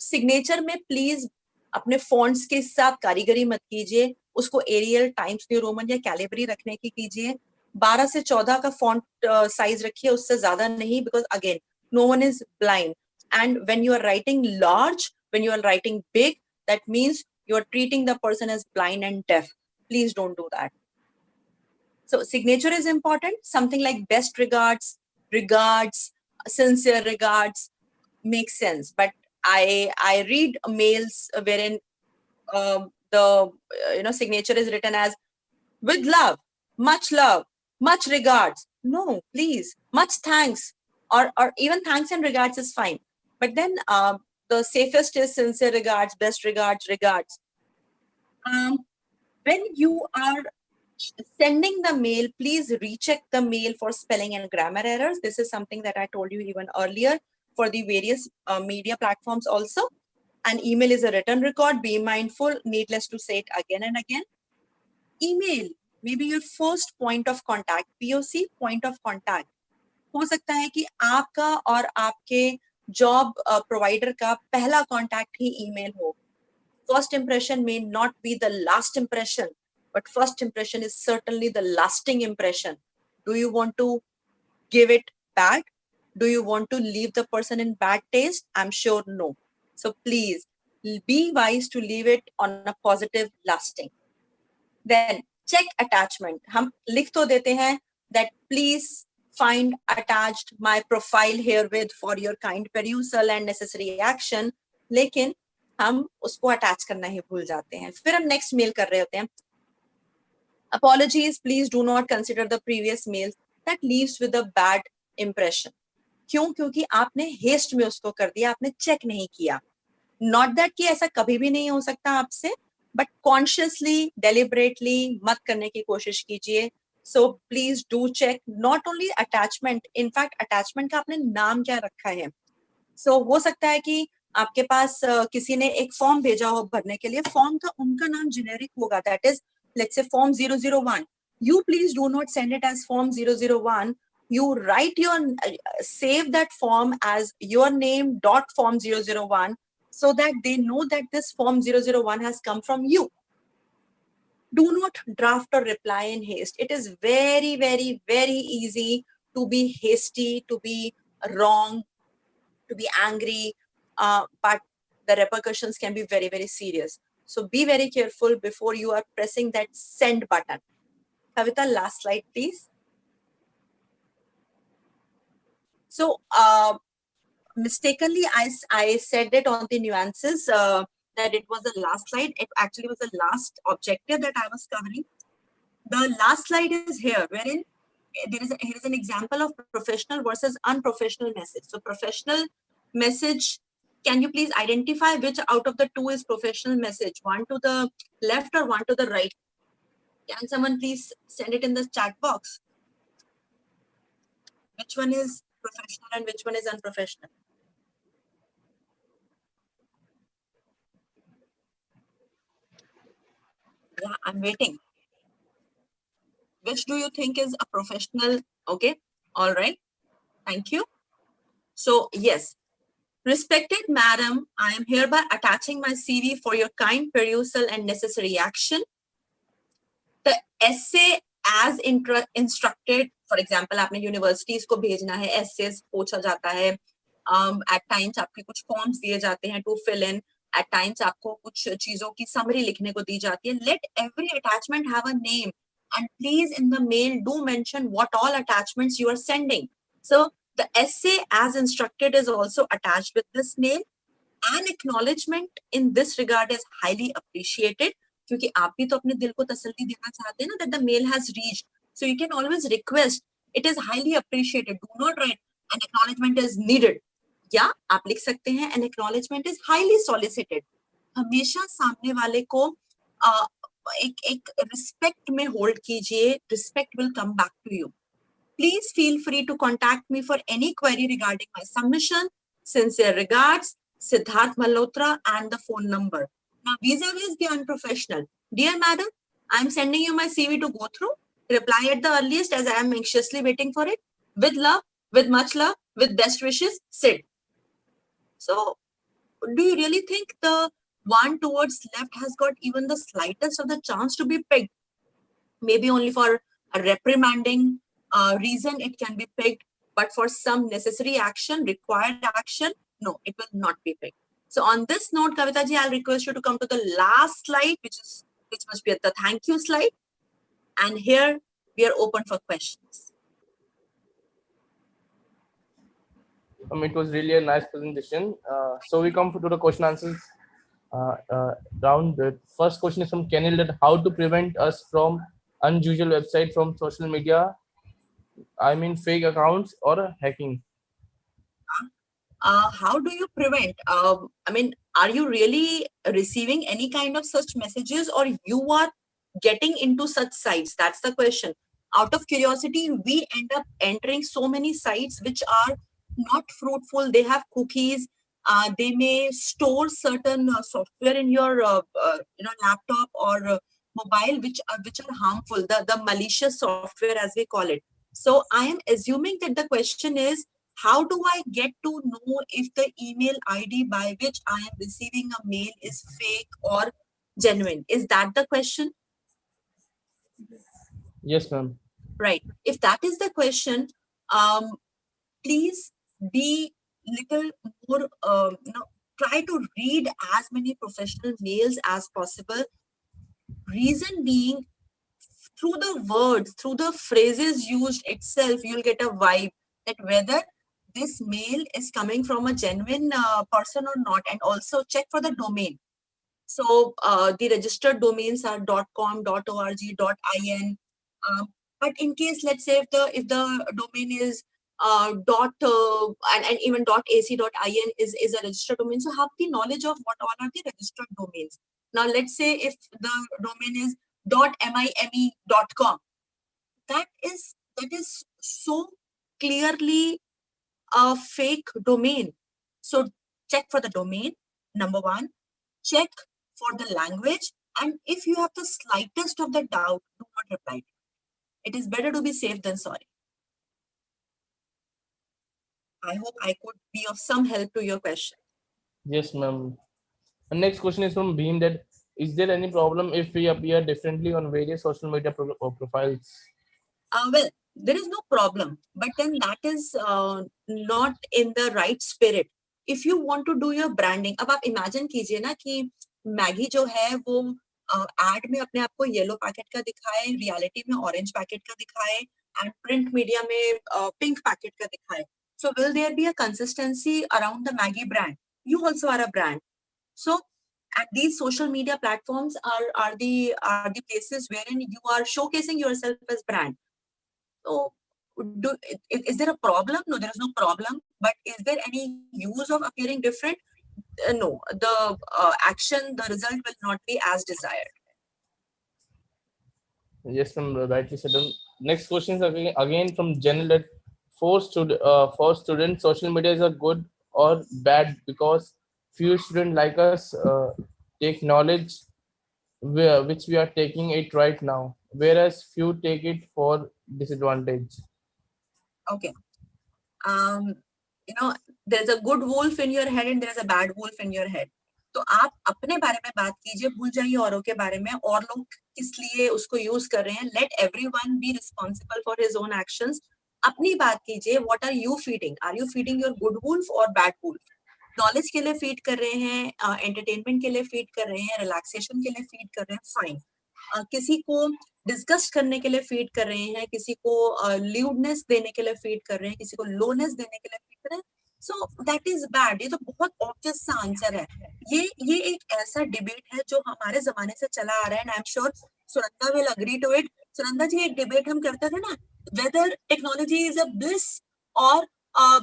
सिग्नेचर में प्लीज अपने फॉन्ट्स के साथ कारीगरी मत कीजिए. उसको एरियल, टाइम्स न्यू रोमन या कैलिबरी रखने की कीजिए. 12 से 14 का फॉन्ट साइज रखिए, उससे ज्यादा नहीं, because again, no one is blind. And when you are writing large, when you are writing big, that means you are treating the person as blind and deaf. Please don't do that. So signature is important. Something like best regards, regards, sincere regards makes sense. But I read mails wherein the signature is written as with love, much regards. No, please, much thanks, or even thanks and regards is fine. But then the safest is sincere regards, best regards, regards. When you are sending the mail, please recheck the mail for spelling and grammar errors. This is something that I told you even earlier for the various media platforms also. An email is a written record. Be mindful, needless to say it again and again. Email, maybe your first point of contact, POC, point of contact. हो सकता है कि आपका और आपके job provider का पहला contact ही email हो. First impression may not be the last impression, but first impression is certainly the lasting impression. Do you want to give it bad? Do you want to leave the person in bad taste? I'm sure no. So please be wise to leave it on a positive lasting. Then check attachment. हम लिख तो देते हैं that please find attached my profile herewith for your kind perusal and necessary action. लेकिन हम उसको attach करना ही भूल जाते हैं. फिर हम नेक्स्ट मेल कर रहे होते हैं. Apologies, please do not consider the previous mails. That leaves with a bad impression. क्यों? क्योंकि आपने हेस्ट में उसको कर दिया, आपने चेक नहीं किया. Not that कि ऐसा कभी भी नहीं हो सकता आपसे, but consciously, deliberately मत करने की कोशिश कीजिए. So please do check not only attachment. In fact, attachment का आपने नाम क्या रखा है. So हो सकता है कि आपके पास किसी ने एक फॉर्म भेजा हो भरने के लिए. फॉर्म का उनका नाम जेनेरिक होगा. That is, let's say form 001. You please do not send it as form 001. you write your, save that form as your name dot form 001, so that they know that this form 001 has come from you. Do not draft or reply in haste. It is very, very, very easy to be hasty, to be wrong, to be angry, but the repercussions can be very, very serious. So be very careful before you are pressing that send button. Kavita, last slide, please. So mistakenly, I said it on the nuances that it was the last slide. It actually was the last objective that I was covering. The last slide is here, wherein here is an example of professional versus unprofessional message. So professional message, can you please identify which out of the two is professional message? One to the left or one to the right? Can someone please send it in the chat box? Which one is professional and which one is unprofessional? Yeah, I'm waiting. Which do you think is a professional? Okay, all right, thank you. So yes, respected madam, I am hereby attaching my CV for your kind perusal and necessary action. The essay as instructed, for example, आपने universities को भेजना है, essays पूछा जाता है, at times आपके कुछ forms दिए जाते हैं to fill in, at times आपको कुछ चीजों की summary लिखने को दी जाती है. Let every attachment have a name, and please in the mail do mention what all attachments you are sending. So the essay as instructed is also attached with this mail. An acknowledgement in this regard is highly appreciated, क्योंकि आप भी तो अपने दिल को तसल्ली देना चाहते हैं ना, that the mail has reached. So you can always request. It is highly appreciated. Do not write an acknowledgement is needed. या आप लिख सकते हैं an acknowledgement is highly solicited. हमेशा सामने वाले को एक respect में hold कीजिए. Respect will come back to you. Please feel free to contact me for any query regarding my submission. Sincere regards, Siddharth Malhotra, and the phone number. Now, vis-a-vis the unprofessional. Dear madam, I am sending you my CV to go through. Reply at the earliest, as I am anxiously waiting for it. With love, with much love, with best wishes, Sid. So, do you really think the one towards left has got even the slightest of the chance to be picked? Maybe only for a reprimanding reason it can be picked, but for some necessary action, required action, no, it will not be picked. So on this note, Kavita ji, I'll request you to come to the last slide, which must be the thank you slide. And here we are open for questions. It was really a nice presentation. So we come to the question answers round. The first question is from Kenil, that how to prevent us from unusual website from social media, I mean fake accounts or hacking. How do you prevent? I mean, are you really receiving any kind of such messages, or you are getting into such sites? That's the question. Out of curiosity, we end up entering so many sites which are not fruitful. They have cookies. They may store certain software in your laptop or mobile, which are harmful. The malicious software, as we call it. So I am assuming that the question is, how do I get to know if the email ID by which I am receiving a mail is fake or genuine? Is that the question? Yes, ma'am. Right. If that is the question, please be little more, try to read as many professional mails as possible. Reason being, through the words, through the phrases used itself, you'll get a vibe that whether this mail is coming from a genuine person or not. And also check for the domain. So the registered domains are .com, .org, .in. But in case, let's say if the domain is and even .ac.in is a registered domain, so have the knowledge of what all are the registered domains. Now let's say if the domain is .mime.com, that is so clearly a fake domain. So check for the domain, number one. Check for the language, and if you have the slightest of the doubt, do not reply. It is better to be safe than sorry. I hope I could be of some help to your question. Yes, ma'am. The next question is from Beam that is there any problem if we appear differently on various social media profiles? Well, there is no problem, but then that is not in the right spirit. If you want to do your branding, अब आप imagine कीजिए ना कि Maggi जो है वो add में अपने आप को येलो पैकेट का दिखाए, रियलिटी में ऑरेंज पैकेट का दिखाए, एंड प्रिंट मीडिया में पिंक पैकेट का दिखाए. So will there be a consistency around the Maggie brand? You also are a brand. So, and these social media platforms are the places wherein you are showcasing yourself as brand. So, is there a problem? No, there is no problem. But is there any use of appearing different? No, the action, the result will not be as desired. Yes, ma'am, rightly said. Next question is again from General that for students, social media is a good or bad because few students like us take knowledge which we are taking it right now, whereas few take it for disadvantage. Okay. You know, there's a good wolf in your head and there's a bad wolf in your head. तो आप अपने बारे में बात कीजिए, भूल जाइए औरों के बारे में, और लोग किस लिए उसको यूज कर रहे हैं. Let everyone be responsible for his own actions. अपनी बात कीजिए. What are you feeding? Are you feeding your good wolf or bad wolf? Knowledge के लिए फीड कर रहे हैं, एंटरटेनमेंट के लिए फीड कर रहे हैं, रिलैक्सेशन के लिए फीड कर रहे हैं, फाइन. किसी को डिस्कस करने के लिए फीड कर रहे हैं, किसी को ल्यूडनेस देने के लिए फीड कर रहे हैं, किसी को लोनेस देने के लिए फीड कर रहे हैं. So that is bad. ये तो बहुत ऑब्वियस सा आंसर है. ये एक ऐसा डिबेट है जो हमारे जमाने से चला आ रहा है. I am sure Sunanda will agree to it. Sunanda ji, एक डिबेट हम करते थे ना, whether technology is a bliss और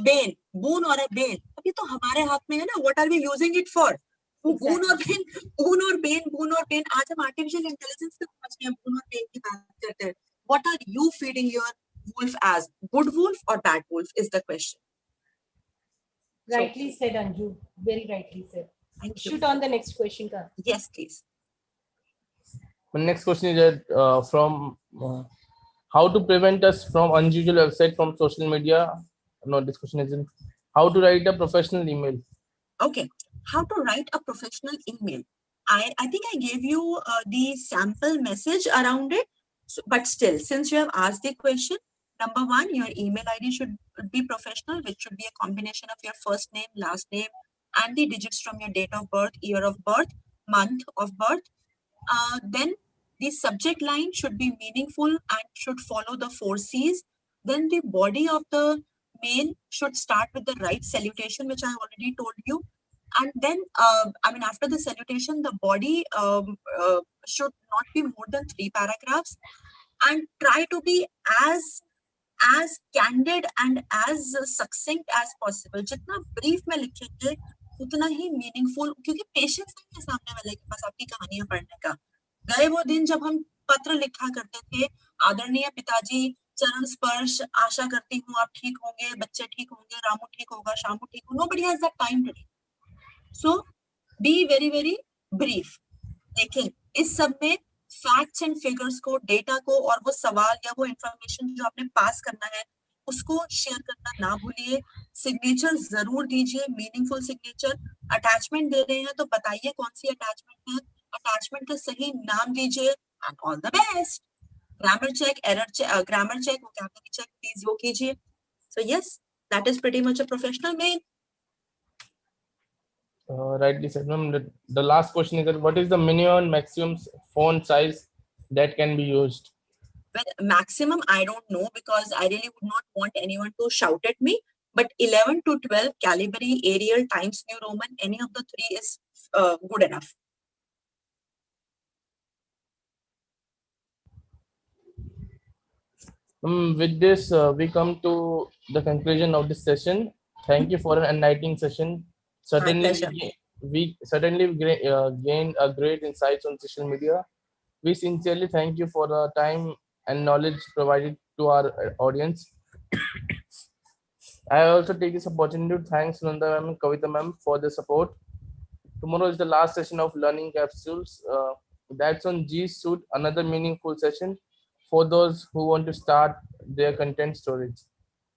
बेन, बून और अ बेन. अभी तो हमारे हाथ में है ना, what are we using it for. Boon और बेन, बून और बेन, बून और बेन. आज हम आर्टिफिशियल इंटेलिजेंस पे पहुंच गए, बून और बेन की बात करते हैं. What are you feeding your wolf as? Good wolf or bad wolf is the question. Rightly said, Anju. Very rightly said. Thank you. Shoot on the next question, Kar. Yes, please. The next question is from how to prevent us from unusual website from social media. No, this question is how to write a professional email. Okay, how to write a professional email. I think I gave you the sample message around it. So, but still, since you have asked the question, number one, your email ID should be professional, which should be a combination of your first name, last name, and the digits from your date of birth, year of birth, month of birth. Then the subject line should be meaningful and should follow the 4 C's. Then the body of the mail should start with the right salutation, which I already told you. And then, after the salutation, the body should not be more than 3 paragraphs, and try to be as candid and as succinct as possible. जितना brief में लिखेंगे उतना ही meaningful, क्योंकि patience नहीं है सामने वाले के पास आपकी कहानियां पढ़ने का. गए वो दिन जब हम पत्र लिखा करते थे, आदरणीय पिताजी, चरण स्पर्श, आशा करती हूँ आप ठीक होंगे, बच्चे ठीक होंगे, रामू ठीक होगा, शामू ठीक होगा. Nobody has that time today. So be very very brief. लेकिन इस सब में फैक्ट्स एंड फिगर्स को, डेटा को, और वो सवाल या वो इंफॉर्मेशन जो आपने पास करना है उसको शेयर करना ना भूलिए. सिग्नेचर जरूर दीजिए, मीनिंगफुल सिग्नेचर. अटैचमेंट दे रहे हैं तो बताइए कौन सी अटैचमेंट है, अटैचमेंट का सही नाम दीजिए, and all the best. Grammar check, error check, grammar check, vocabulary check, please वो कीजिए. So yes, that is pretty much a professional mail. Rightly said, ma'am. The last question is that what is the minimum and maximum font size that can be used? Well, maximum, I don't know, because I really would not want anyone to shout at me. But 11 to 12, Calibri, Arial, Times New Roman, any of the three is good enough. With this, we come to the conclusion of this session. Thank you for an enlightening session. Certainly, we certainly gained a great insights on social media. We sincerely thank you for the time and knowledge provided to our audience. I also take this opportunity to thank Sunanda ma'am and Kavita ma'am for the support. Tomorrow is the last session of learning capsules. That's on G Suite, another meaningful session for those who want to start their content storage.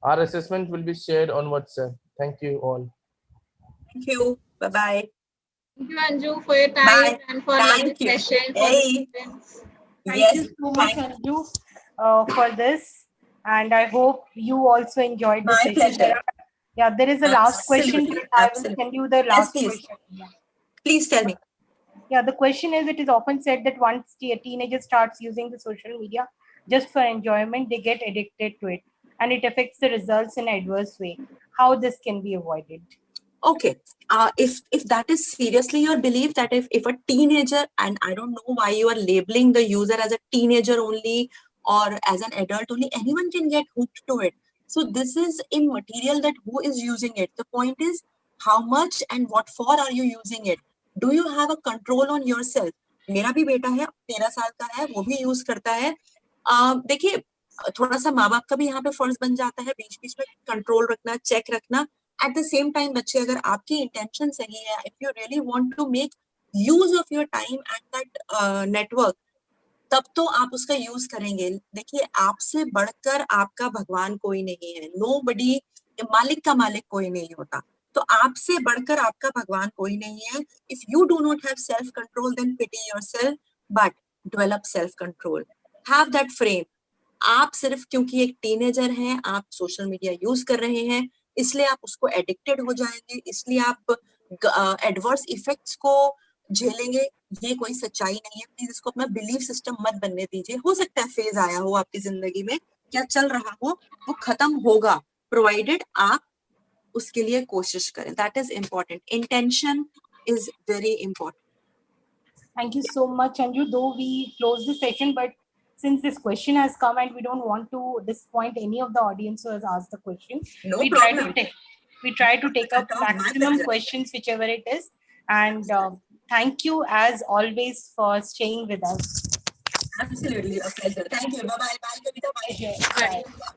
Our assessment will be shared on WhatsApp. Thank you all. Thank you. Bye-bye. Thank you, Anju, for your time Bye. and for lovely Thank you. session for the Hey. students. Thank Yes. you so much, Anju, for this. And I hope you also enjoyed the My session. pleasure. There is a last question, Absolutely. but I will Absolutely. send you the Yes, last please. question. Please tell me. The question is, it is often said that once a teenager starts using the social media just for enjoyment, they get addicted to it and it affects the results in an adverse way. How this can be avoided? Okay. If that is seriously your belief, that if a teenager, and I don't know why you are labeling the user as a teenager only or as an adult only, anyone can get hooked to it. So this is immaterial that who is using it. The point is how much and what for are you using it. Do you have a control on yourself? मेरा भी बेटा है, 13 साल का है, वो भी use करता है. देखिए, थोड़ा सा माँ बाप का भी यहाँ पे फर्ज बन जाता है बीच बीच में कंट्रोल रखना, चेक रखना. At the same time, बच्चे, अगर आपकी इंटेंशन सही है, if you really want to make use of your time at that network, तब तो आप उसका यूज करेंगे. देखिए, आपसे बढ़कर आपका भगवान कोई नहीं है. Nobody, मालिक का मालिक कोई नहीं होता. तो आपसे बढ़कर आपका भगवान कोई नहीं है. If you do not have self control, then pity yourself, but develop self control. Have that frame. आप सिर्फ क्योंकि एक टीनेजर हैं, आप सोशल मीडिया यूज कर रहे हैं, इसलिए आप उसको एडिक्टेड हो जाएंगे, इसलिए आप एडवर्स इफेक्ट्स को झेलेंगे. ये कोई सच्चाई नहीं है. प्लीज इसको अपना बिलीफ सिस्टम मत बनने दीजिए. हो सकता है फेज आया हो आपकी जिंदगी में, क्या चल रहा हो, वो खत्म होगा, प्रोवाइडेड आप उसके लिए कोशिश करें. That is important. Intention is very important. Thank you so much, Anju. Though we close the session, but since this question has come and we don't want to disappoint any of the audience who has asked the question, No we problem. try to take up At all, my maximum pleasure. questions, whichever it is. And thank you as always for staying with us. Absolutely a pleasure. Thank you. Bye bye. Bye, Kavita. Bye. Bye.